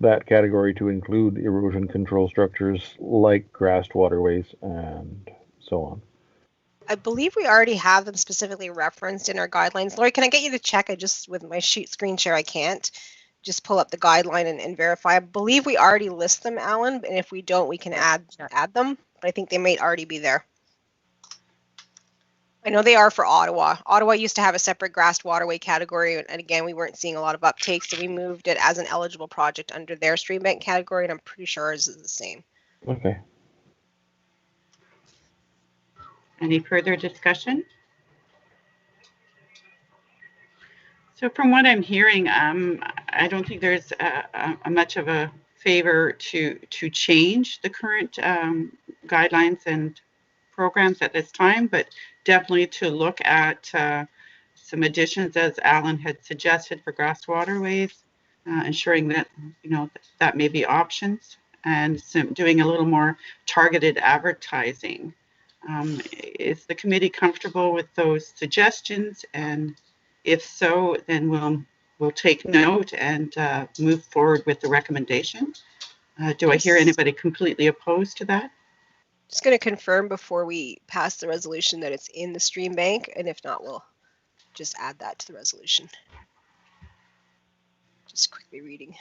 that category to include erosion control structures like grassed waterways and so on. I believe we already have them specifically referenced in our guidelines. Lori, can I get you to check? With my screen share, I can't. Just pull up the guideline and verify. I believe we already list them, Alan, and if we don't, we can add them, but I think they may already be there. I know they are for Ottawa. Ottawa used to have a separate grassed waterway category, and again, we weren't seeing a lot of uptake, so we moved it as an eligible project under their stream bank category, and I'm pretty sure ours is the same. Okay. Any further discussion? So from what I'm hearing, I don't think there's a much of a favor to change the current guidelines and programs at this time, but definitely to look at some additions, as Alan had suggested, for grass waterways, ensuring that that may be options, and doing a little more targeted advertising. Is the committee comfortable with those suggestions? And if so, then we'll take note and move forward with the recommendation. Do I hear anybody completely opposed to that? Just going to confirm before we pass the resolution that it's in the stream bank, and if not, we'll just add that to the resolution. Just quickly reading.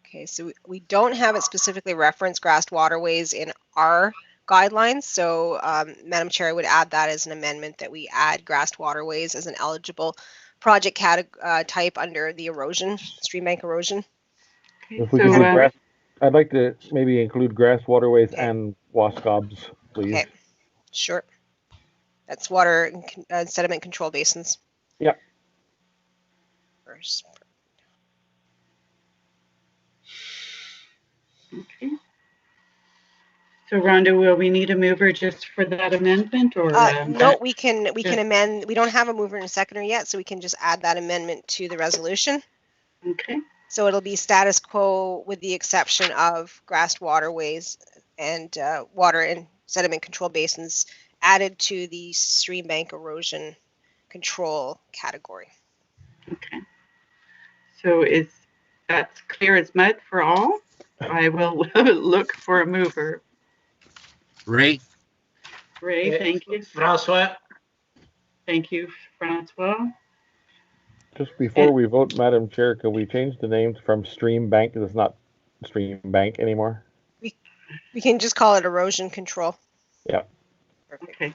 Okay, so we don't have it specifically referenced grassed waterways in our guidelines. So, Madam Chair, I would add that as an amendment that we add grassed waterways as an eligible project type under the erosion, stream bank erosion. Okay, If we could do grass, I'd like to maybe include grass waterways and wascobs, please. Okay, sure. That's water and sediment control basins. Yep. First. Okay. So Rhonda, will we need a mover just for that amendment, or? No, we can amend. We don't have a mover and a seconder yet, so we can just add that amendment to the resolution. Okay. So it'll be status quo with the exception of grassed waterways and water and sediment control basins added to the stream bank erosion control category. Okay. So that's clear as mud for all? I will look for a mover. Ray? Ray, thank you. Francois? Thank you, Francois. Just before we vote, Madam Chair, can we change the names from stream bank? It's not stream bank anymore. We can just call it erosion control. Yeah. Perfect. Okay.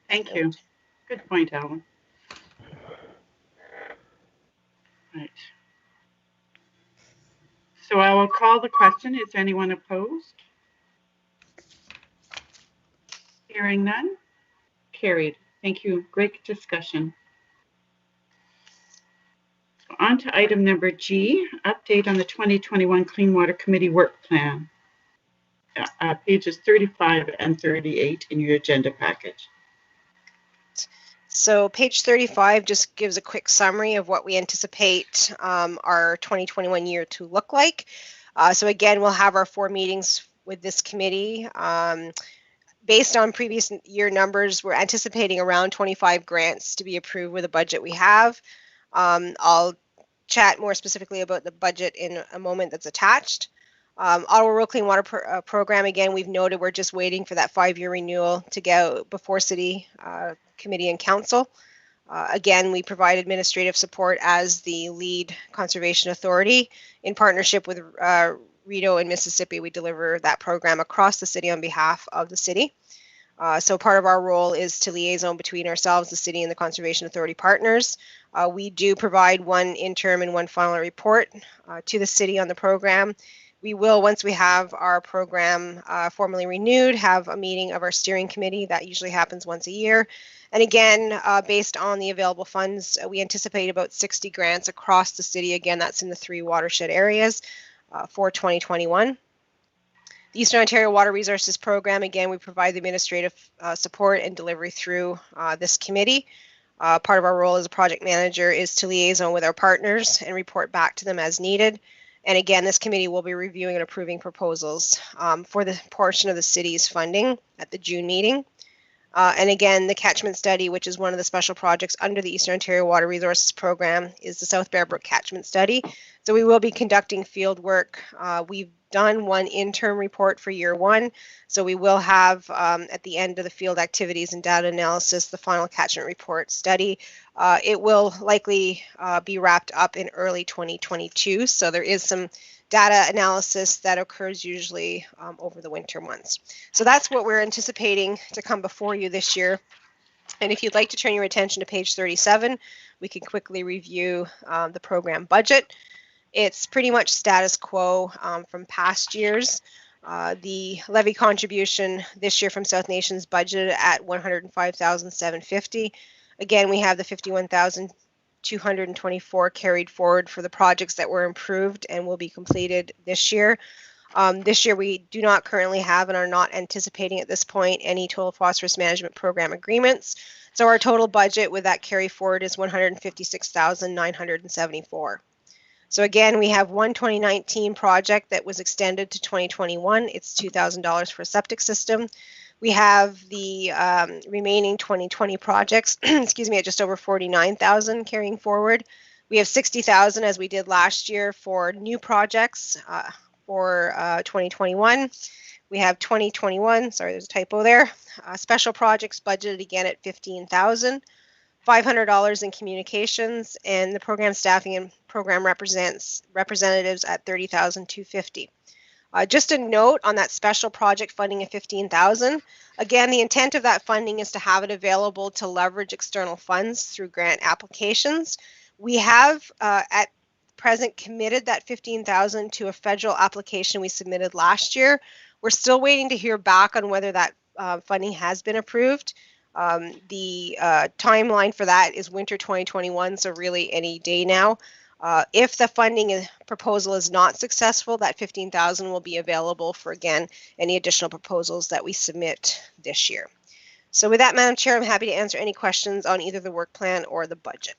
Thank you. Good point, Alan. Right. So I will call the question. Is anyone opposed? Hearing none. Carried. Thank you. Great discussion. On to item number G, update on the 2021 Clean Water Committee Work Plan. Pages 35 and 38 in your agenda package. So page 35 just gives a quick summary of what we anticipate our 2021 year to look like. So again, we'll have our 4 meetings with this committee. Based on previous year numbers, we're anticipating around 25 grants to be approved with the budget we have. I'll chat more specifically about the budget in a moment that's attached. Ottawa Rural Clean Water Program, again, we've noted we're just waiting for that 5-year renewal to go before City Committee and Council. Again, we provide administrative support as the lead conservation authority. In partnership with Rideau and Mississippi, we deliver that program across the city on behalf of the city. So part of our role is to liaison between ourselves, the city, and the Conservation Authority partners. We do provide one interim and one final report to the city on the program. We will, once we have our program formally renewed, have a meeting of our steering committee. That usually happens once a year. And again, based on the available funds, we anticipate about 60 grants across the city. Again, that's in the 3 watershed areas for 2021. The Eastern Ontario Water Resources Program, again, we provide the administrative support and delivery through this committee. Part of our role as a project manager is to liaison with our partners and report back to them as needed. And again, this committee will be reviewing and approving proposals for the portion of the city's funding at the June meeting. And again, the catchment study, which is one of the special projects under the Eastern Ontario Water Resources Program, is the South Bear Brook catchment study. So we will be conducting field work. We've done one interim report for year 1. So we will have, at the end of the field activities and data analysis, the final catchment report study. It will likely be wrapped up in early 2022. So there is some data analysis that occurs usually over the winter months. So that's what we're anticipating to come before you this year. And if you'd like to turn your attention to page 37, we can quickly review the program budget. It's pretty much status quo from past years. The levy contribution this year from South Nation's budgeted at $105,750. Again, we have the $51,224 carried forward for the projects that were improved and will be completed this year. This year, we do not currently have and are not anticipating at this point any total phosphorus management program agreements. So our total budget with that carry forward is $156,974. So again, we have one 2019 project that was extended to 2021. It's $2,000 for a septic system. We have the remaining 2020 projects, excuse me, at just over $49,000 carrying forward. We have $60,000 as we did last year for new projects for 2021. We have 2021, sorry, there's a typo there. Special projects budgeted again at $15,000. $500 in communications, and the program staffing and program representatives at $30,250. Just a note on that special project funding of $15,000. Again, the intent of that funding is to have it available to leverage external funds through grant applications. We have at present committed that $15,000 to a federal application we submitted last year. We're still waiting to hear back on whether that funding has been approved. The timeline for that is winter 2021, so really any day now. If the funding proposal is not successful, that $15,000 will be available for, again, any additional proposals that we submit this year. So with that, Madam Chair, I'm happy to answer any questions on either the work plan or the budget.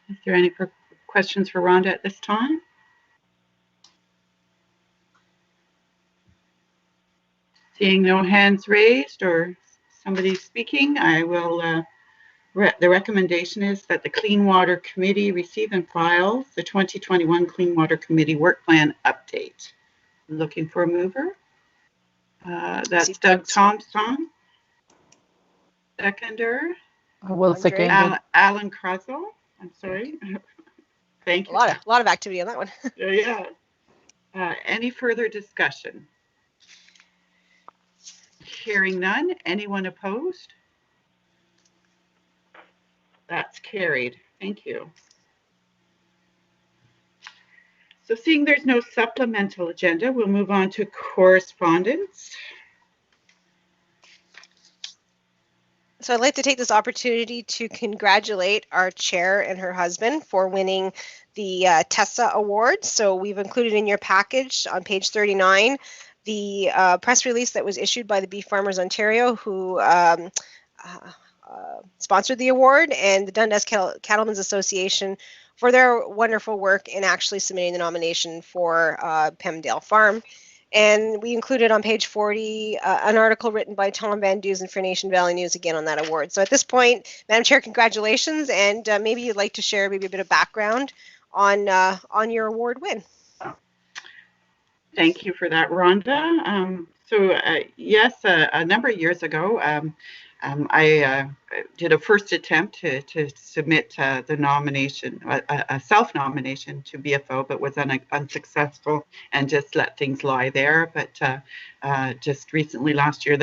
Is there any questions for Rhonda at this time? Seeing no hands raised or somebody speaking, I will, the recommendation is that the Clean Water Committee receive and file the 2021 Clean Water Committee Work Plan Update. Looking for a mover. That's Doug Thompson. Seconder. I will second. Alan Krasel. I'm sorry. Thank you. A lot of activity on that one. Yeah. Any further discussion? Hearing none. Anyone opposed? That's carried. Thank you. So seeing there's no supplemental agenda, we'll move on to correspondence. So I'd like to take this opportunity to congratulate our chair and her husband for winning the TESSA award. So we've included in your package on page 39 the press release that was issued by the Beef Farmers Ontario, who sponsored the award, and the Dundas Cattlemen's Association for their wonderful work in actually submitting the nomination for Pemdale Farm. And we included on page 40 an article written by Tom Van Dusen for Nation Valley News again on that award. So at this point, Madam Chair, congratulations, and maybe you'd like to share maybe a bit of background on your award win. Thank you for that, Rhonda. Yes, a number of years ago, I did a first attempt to submit the nomination, a self-nomination to BFO, but was unsuccessful and just let things lie there. But just recently, last year,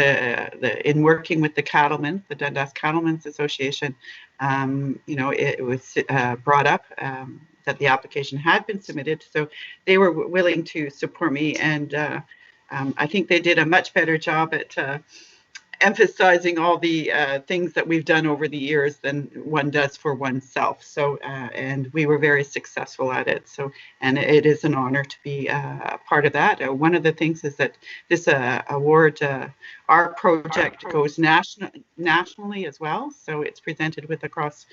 in working with the cattlemen, the Dundas Cattlemen's Association, it was brought up that the application had been submitted, so they were willing to support me, and I think they did a much better job at emphasizing all the things that we've done over the years than one does for oneself. So, and we were very successful at it. So, and it is an honor to be a part of that. One of the things is that this award, our project goes nationally as well. So it's presented with across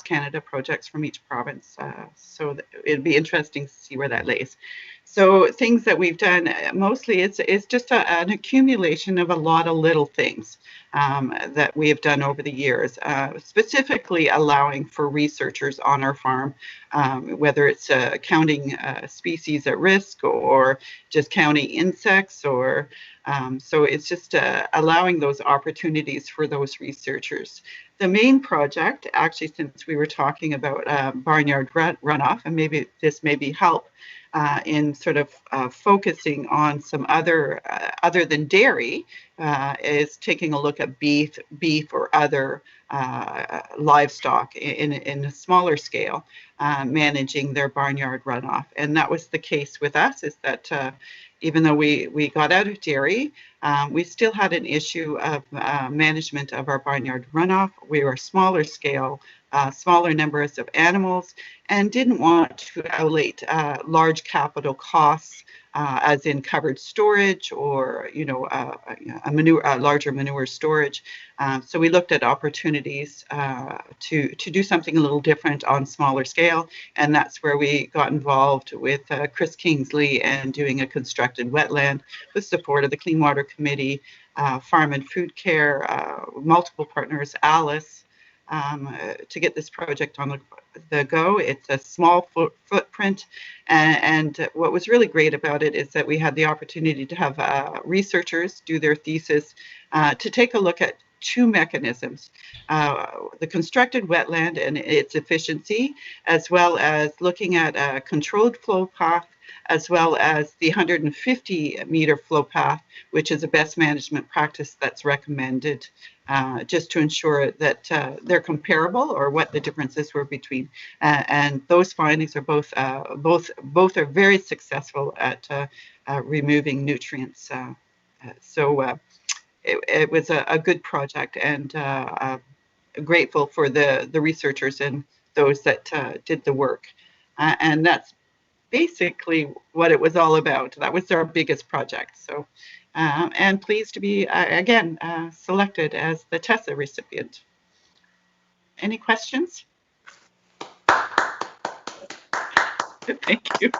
Canada projects from each province. So it'd be interesting to see where that lays. So things that we've done, mostly it's just an accumulation of a lot of little things that we have done over the years, specifically allowing for researchers on our farm, whether it's counting species at risk or just counting insects, or so it's just allowing those opportunities for those researchers. The main project, actually, since we were talking about barnyard runoff, and maybe this maybe help in sort of focusing on some other than dairy, is taking a look at beef or other livestock in a smaller scale, managing their barnyard runoff. And that was the case with us, is that even though we got out of dairy, we still had an issue of management of our barnyard runoff. We were smaller scale, smaller numbers of animals, and didn't want to outlay large capital costs, as in covered storage or a larger manure storage. So we looked at opportunities to do something a little different on smaller scale, and that's where we got involved with Chris Kingsley and doing a constructed wetland with support of the Clean Water Committee, Farm and Food Care, multiple partners, Alice, to get this project on the go. It's a small footprint, and what was really great about it is that we had the opportunity to have researchers do their thesis to take a look at two mechanisms, the constructed wetland and its efficiency, as well as looking at a controlled flow path, as well as the 150-meter flow path, which is a best management practice that's recommended, just to ensure that they're comparable, or what the differences were between. And those findings are both are very successful at removing nutrients. So it was a good project, and grateful for the researchers and those that did the work. And that's basically what it was all about. That was our biggest project. So, and pleased to be, again, selected as the TESSA recipient. Any questions? Thank you.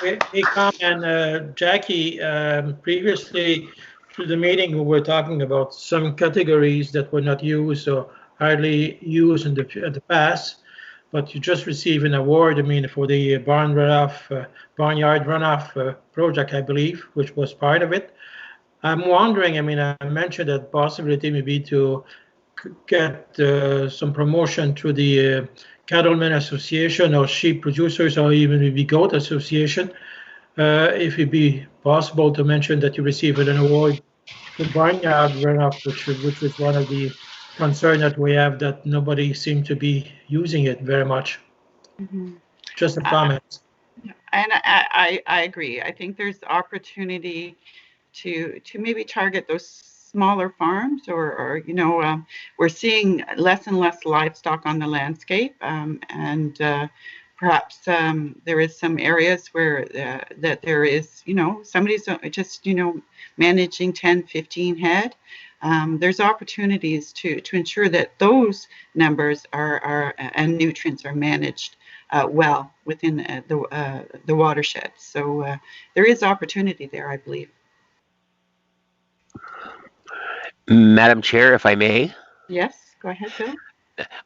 Hey, comment, Jackie, previously through the meeting, we were talking about some categories that were not used or hardly used in the past, but you just received an award, for the barnyard runoff project, I believe, which was part of it. I'm wondering, I mentioned that possibility maybe to get some promotion through the Cattlemen Association or Sheep Producers, or even maybe Goat Association. If it'd be possible to mention that you received an award for barnyard runoff, which was one of the concerns that we have, that nobody seemed to be using it very much. Mm-hmm. Just a comment. And I agree. I think there's opportunity to maybe target those smaller farms, or we're seeing less and less livestock on the landscape, and perhaps there is some areas where that there is, somebody's just, managing 10, 15 head. There's opportunities to ensure that those numbers are and nutrients are managed well within the watershed. So there is opportunity there, I believe. Madam Chair, if I may. Yes, go ahead, Bill.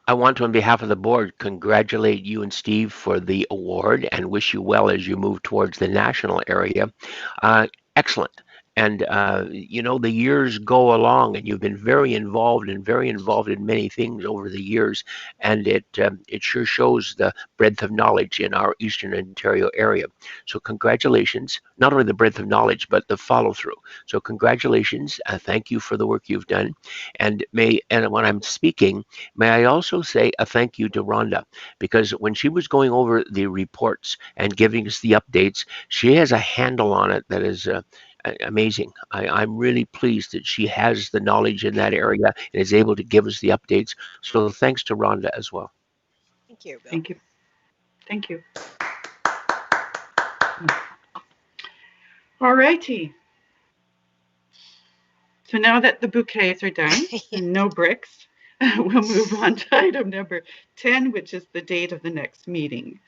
I want to, on behalf of the board, congratulate you and Steve for the award and wish you well as you move towards the national area. Excellent. And the years go along, and you've been very involved in many things over the years, and it sure shows the breadth of knowledge in our Eastern Ontario area. So congratulations, not only the breadth of knowledge, but the follow through. So congratulations, thank you for the work you've done, and when I'm speaking, may I also say a thank you to Rhonda, because when she was going over the reports and giving us the updates, she has a handle on it that is amazing. I'm really pleased that she has the knowledge in that area and is able to give us the updates. So thanks to Rhonda as well. Thank you, Bill. Thank you. Thank you. All righty. So now that the bouquets are done and no bricks, we'll move on to item number 10, which is the date of the next meeting.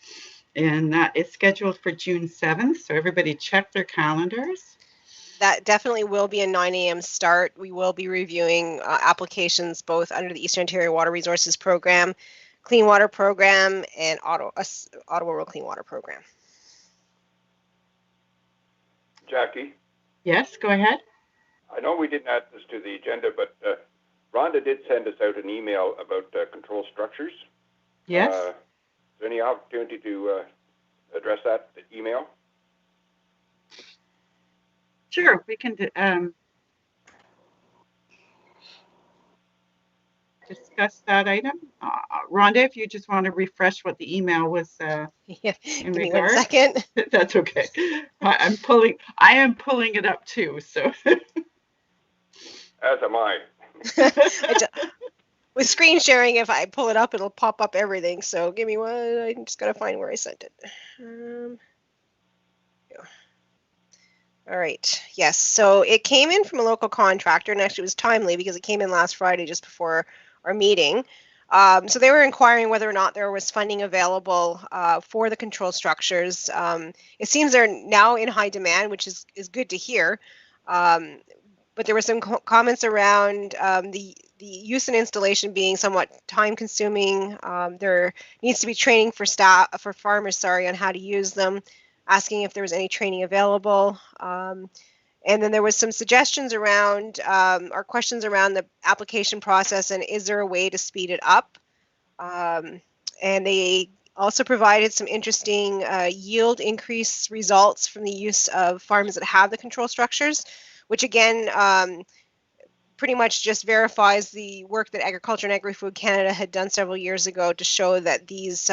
And that is scheduled for June 7th. So everybody check their calendars. That definitely will be a 9 a.m. start. We will be reviewing applications both under the Eastern Ontario Water Resources Program, Clean Water Program, and Ottawa Rural Clean Water Program. Jackie? Yes, go ahead. I know we didn't add this to the agenda, but Rhonda did send us out an email about control structures. Yes. Is there any opportunity to address that email? Sure, we can discuss that item. Rhonda, if you just want to refresh what the email was Yeah, in give me regard. 1 second. That's okay. I am pulling it up too, so. As am I. With screen sharing, if I pull it up, it'll pop up everything. So give me one. I just gotta find where I sent it. All right. Yes. So it came in from a local contractor, and actually it was timely because it came in last Friday just before our meeting. So they were inquiring whether or not there was funding available for the control structures. It seems they're now in high demand, which is good to hear. But there were some comments around the use and installation being somewhat time consuming. There needs to be training for farmers, on how to use them, asking if there was any training available. And then there was some suggestions around or questions around the application process and is there a way to speed it up? And they also provided some interesting yield increase results from the use of farms that have the control structures, which again, pretty much just verifies the work that Agriculture and Agri-Food Canada had done several years ago to show that these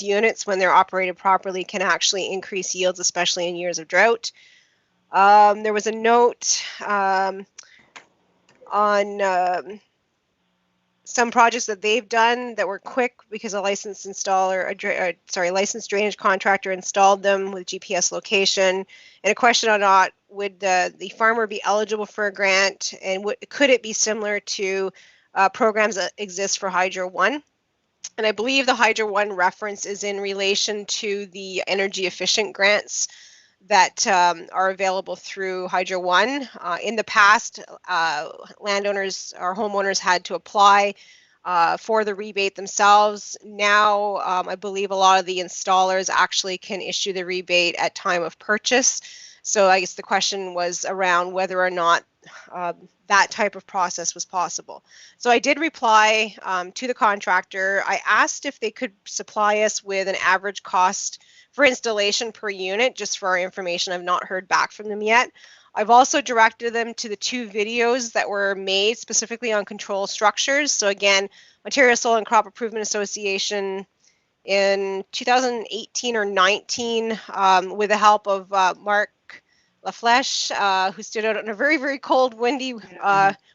units, when they're operated properly, can actually increase yields, especially in years of drought. There was a note on some projects that they've done that were quick because a licensed licensed drainage contractor installed them with GPS location, and a question on not would the farmer be eligible for a grant, and could it be similar to programs that exist for Hydro One? And I believe the Hydro One reference is in relation to the energy efficient grants that are available through Hydro One. In the past, landowners or homeowners had to apply for the rebate themselves. Now, I believe a lot of the installers actually can issue the rebate at time of purchase. So I guess the question was around whether or not that type of process was possible. So I did reply to the contractor. I asked if they could supply us with an average cost for installation per unit, just for our information. I've not heard back from them yet. I've also directed them to the 2 videos that were made specifically on control structures. So again, Ontario Soil and Crop Improvement Association in 2018 or 19, with the help of Mark LaFlèche, who stood out on a very, very cold, windy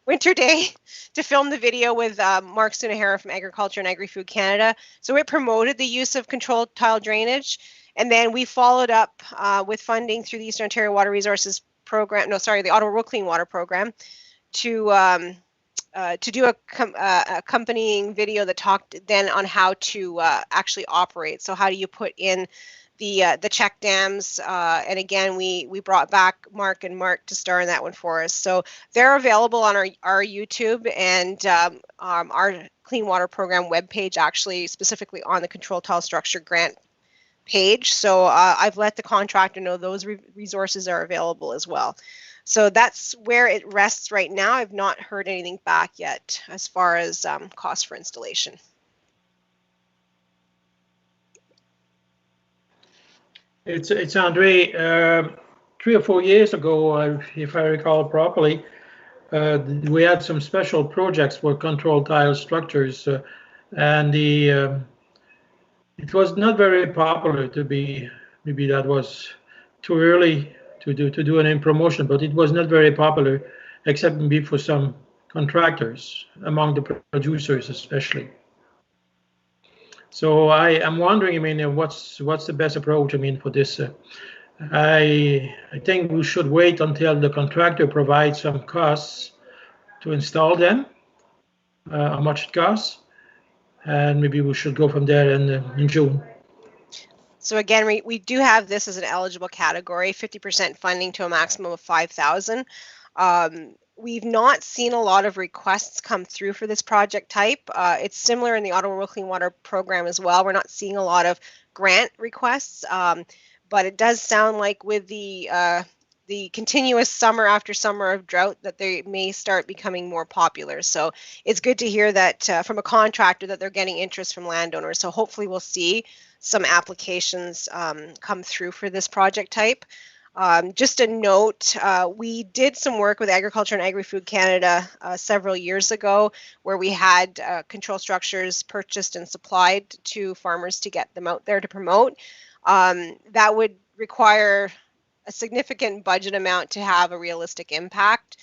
winter day to film the video with Mark Sunahara from Agriculture and Agri-Food Canada. So it promoted the use of controlled tile drainage. And then we followed up with funding through the Eastern Ontario Water Resources Program, the Ottawa Rural Clean Water Program, to do a accompanying video that talked then on how to actually operate. So how do you put in the check dams? And again, we brought back Mark to star in that one for us. So they're available on our YouTube and our Clean Water Program webpage, actually specifically on the Control Tile Structure Grant page. So I've let the contractor know those resources are available as well. So that's where it rests right now. I've not heard anything back yet as far as cost for installation. It's Andre. 3 or 4 years ago, if I recall properly, we had some special projects for controlled tile structures, and it was not very popular to be. Maybe that was too early to do any promotion, but it was not very popular, except maybe for some contractors, among the producers especially. So I am wondering, I mean, what's the best approach? I mean, for this, I think we should wait until the contractor provides some costs to install them, how much it costs, and maybe we should go from there in June. So again, we do have this as an eligible category, 50% funding to a maximum of 5,000. We've not seen a lot of requests come through for this project type. It's similar in the Ottawa Rural Clean Water program as well. We're not seeing a lot of grant requests, but it does sound like with the continuous summer after summer of drought that they may start becoming more popular. So it's good to hear that from a contractor that they're getting interest from landowners. So hopefully we'll see some applications come through for this project type. Just a note, we did some work with Agriculture and Agri-Food Canada several years ago where we had control structures purchased and supplied to farmers to get them out there to promote. That would require a significant budget amount to have a realistic impact.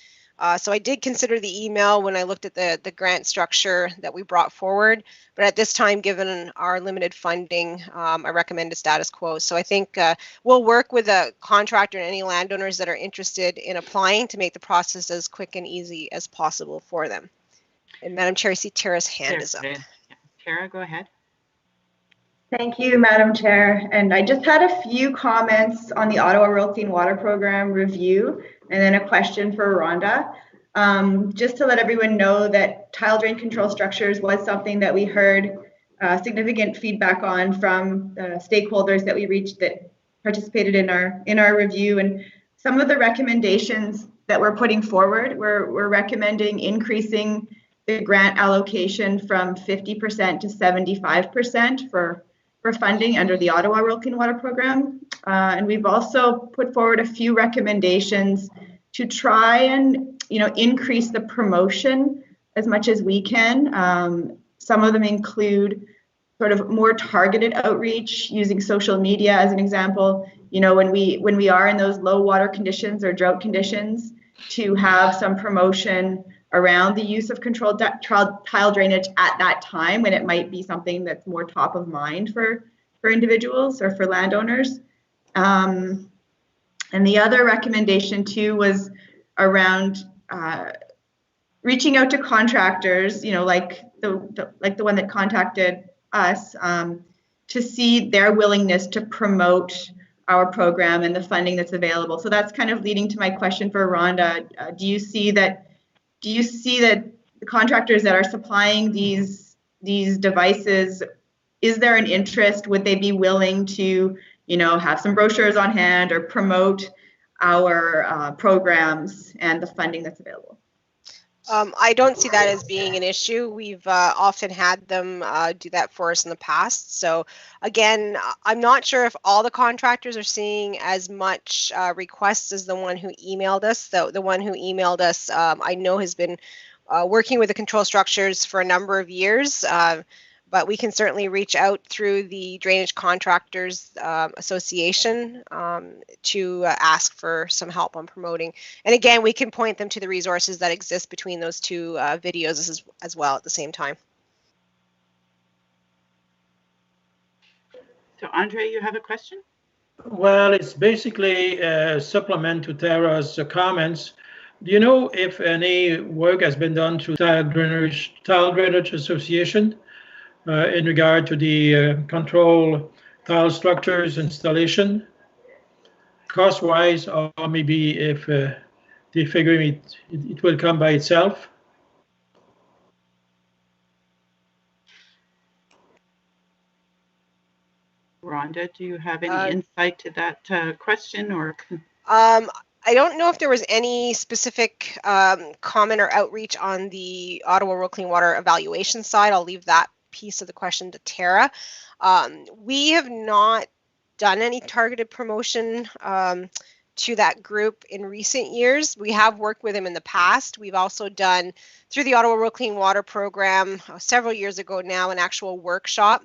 So I did consider the email when I looked at the grant structure that we brought forward, but at this time, given our limited funding, I recommend a status quo. So I think we'll work with a contractor and any landowners that are interested in applying to make the process as quick and easy as possible for them. And Madam Chair, I see Tara's hand is up. Tara, go ahead. Thank you, Madam Chair. And I just had a few comments on the Ottawa Rural Clean Water Program review, and then a question for Rhonda. Just to let everyone know that tile drain control structures was something that we heard significant feedback on from stakeholders that we reached that participated in our review. And some of the recommendations that we're putting forward, we're recommending increasing the grant allocation from 50% to 75% for funding under the Ottawa Rural Clean Water Program. And we've also put forward a few recommendations to try and increase the promotion as much as we can. Some of them include sort of more targeted outreach using social media as an example. When we are in those low water conditions or drought conditions, to have some promotion around the use of controlled tile drainage at that time when it might be something that's more top of mind for individuals or for landowners. And the other recommendation too was around reaching out to contractors, like the one that contacted us, to see their willingness to promote our program and the funding that's available. So that's kind of leading to my question for Rhonda. Do you see that the contractors that are supplying these devices, is there an interest? Would they be willing to, have some brochures on hand or promote our programs and the funding that's available? I don't see that as being an issue. We've often had them do that for us in the past. So again, I'm not sure if all the contractors are seeing as much requests as the one who emailed us. The one who emailed us, I know has been working with the control structures for a number of years. But we can certainly reach out through the Drainage Contractors Association to ask for some help on promoting. And again, we can point them to the resources that exist between those two videos as well at the same time. So Andre, you have a question? Well, it's basically a supplement to Tara's comments. Do you know if any work has been done through Tile Drainage Association in regard to the control tile structures installation, cost-wise, or maybe if they figure it will come by itself? Rhonda? Rhonda, do you have any insight to that question or? I don't know if there was any specific comment or outreach on the Ottawa Rural Clean Water evaluation side. I'll leave that piece of the question to Tara. We have not done any targeted promotion to that group in recent years. We have worked with them in the past. We've also done, through the Ottawa Rural Clean Water program several years ago now, an actual workshop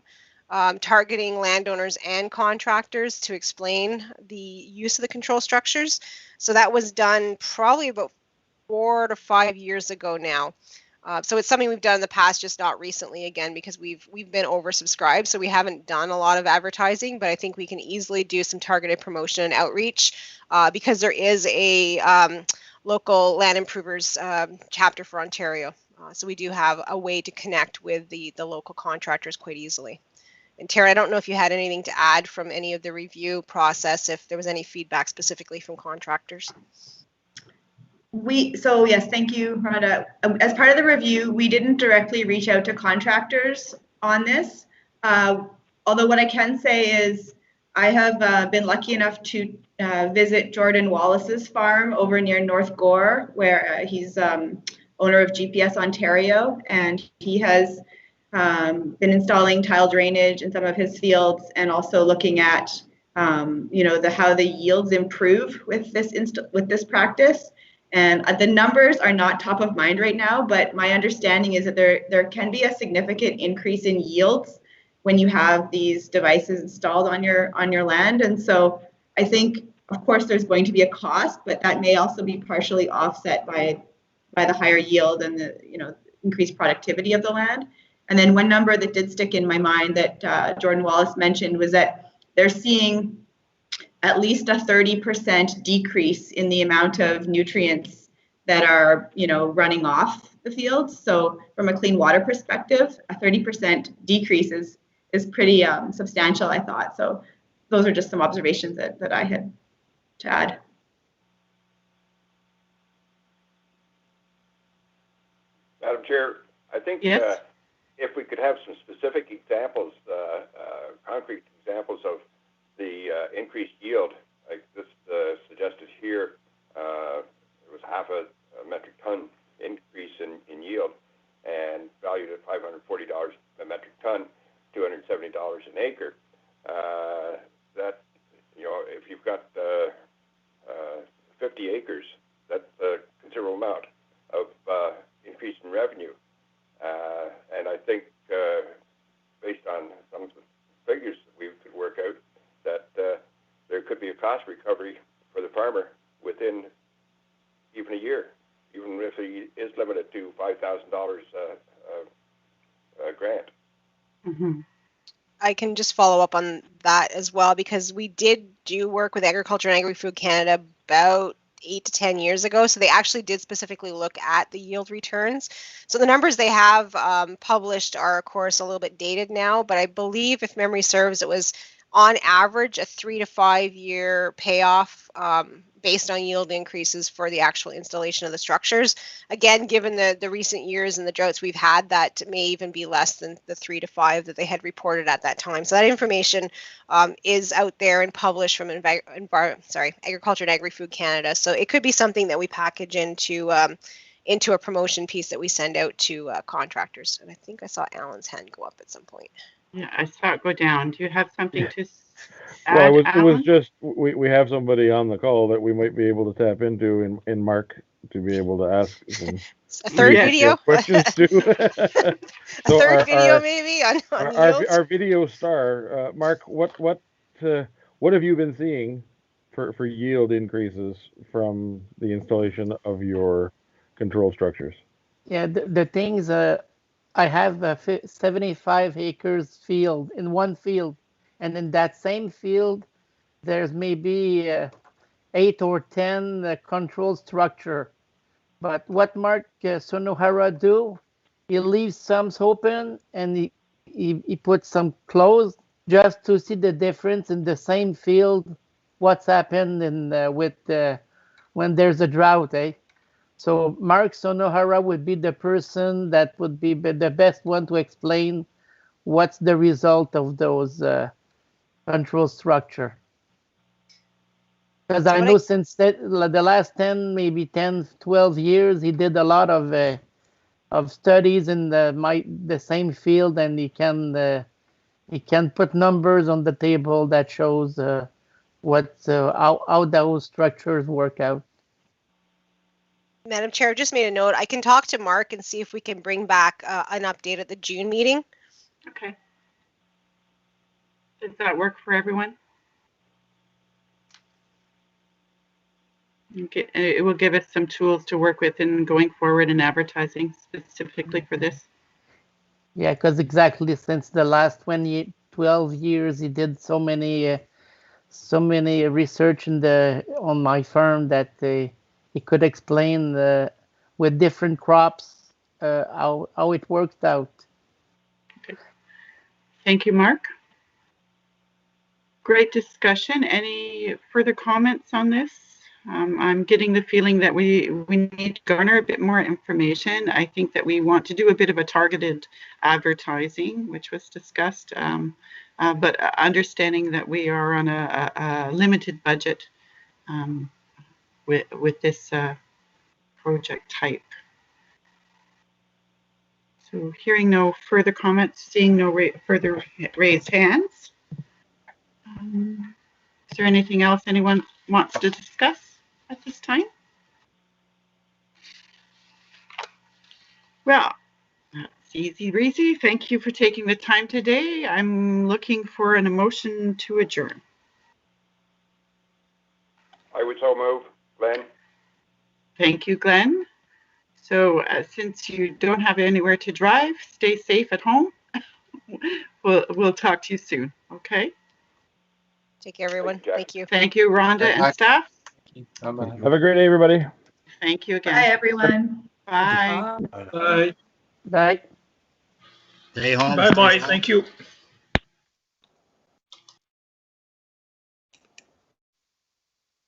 targeting landowners and contractors to explain the use of the control structures. So that was done probably about 4 to 5 years ago now. So it's something we've done in the past, just not recently, again, because we've been oversubscribed, so we haven't done a lot of advertising, but I think we can easily do some targeted promotion and outreach because there is a local land improvers chapter for Ontario. So we do have a way to connect with the local contractors quite easily. And Tara, I don't know if you had anything to add from any of the review process, if there was any feedback specifically from contractors. So yes, thank you, Rhonda. As part of the review, we didn't directly reach out to contractors on this. Although what I can say is I have been lucky enough to visit Jordan Wallace's farm over near North Gore, where he's owner of GPS Ontario, and he has been installing tile drainage in some of his fields, and also looking at how the yields improve with this practice. And the numbers are not top of mind right now, but my understanding is that there can be a significant increase in yields when you have these devices installed on your land. And so I think, of course, there's going to be a cost, but that may also be partially offset by the higher yield and the increased productivity of the land. And then one number that did stick in my mind that Jordan Wallace mentioned was that they're seeing at least a 30% decrease in the amount of nutrients that are, running off the fields. So from a clean water perspective, a 30% decrease is pretty substantial, I thought. So those are just some observations that I had to add. Madam Chair, I think yes. If we could have some specific examples, concrete examples of the increased yield, like this suggested here, it was half a metric ton increase in yield and valued at $540 a metric ton, $270 an acre. That, if you've got 50 acres, that's a considerable amount of increase in revenue. And I think based on some of the figures that we could work out, that there could be a cost recovery for the farmer within even a year, even if he is limited to $5,000 grant. Mm-hmm. I can just follow up on that as well, because we did do work with Agriculture and Agri-Food Canada about 8 to 10 years ago. So they actually did specifically look at the yield returns. So the numbers they have published are, of course, a little bit dated now, but I believe, if memory serves, it was on average a 3 to 5 year payoff based on yield increases for the actual installation of the structures. Again, given the recent years and the droughts we've had, that may even be less than the 3 to 5 that they had reported at that time. So that information is out there and published from Agriculture and Agri-Food Canada. So it could be something that we package into a promotion piece that we send out to contractors. And I think I saw Alan's hand go up at some point. Yeah, I saw it go down. Do you have something to add, Well, it was Alan? just we have somebody on the call that we might be able to tap into in Mark to be able to ask some a third video questions to. So third video maybe on yields? Our video star, Mark, what have you been seeing for yield increases from the installation of your control structures? Yeah, the things I have 75 acres field in one field, and in that same field, there's maybe 8 or 10 control structure. But what Mark Sonohara do, he leaves some open and he puts some closed just to see the difference in the same field, what's happened when there's a drought, eh? So Mark Sonohara would be the person that would be the best one to explain what's the result of those control structure. Because So I what know since the last 10, maybe 10, 12 years, he did a lot of studies in the same field, and he can put numbers on the table that shows how those structures work out. Madam Chair, just made a note. I can talk to Mark and see if we can bring back an update at the June meeting. Okay. Does that work for everyone? Okay. It will give us some tools to work with in going forward in advertising specifically for this. Yeah, because exactly since the last 12 years, he did so many research on my farm that he could explain with different crops how it worked out. Okay. Thank you, Mark. Great discussion. Any further comments on this? I'm getting the feeling that we need to garner a bit more information. I think that we want to do a bit of a targeted advertising, which was discussed, but understanding that we are on a limited budget with this project type. So hearing no further comments, seeing no further raised hands. Is there anything else anyone wants to discuss at this time? Well, that's easy breezy. Thank you for taking the time today. I'm looking for an emotion to adjourn. I would so move. Glenn? Thank you, Glenn. So since you don't have anywhere to drive, stay safe at home. We'll talk to you soon, okay? Take care, everyone. Thank you. Thank you, Rhonda and staff. Have a great day, everybody. Thank you again. Bye, everyone. Bye. Bye. Bye. Stay home. Bye-bye. Stay safe. Thank you.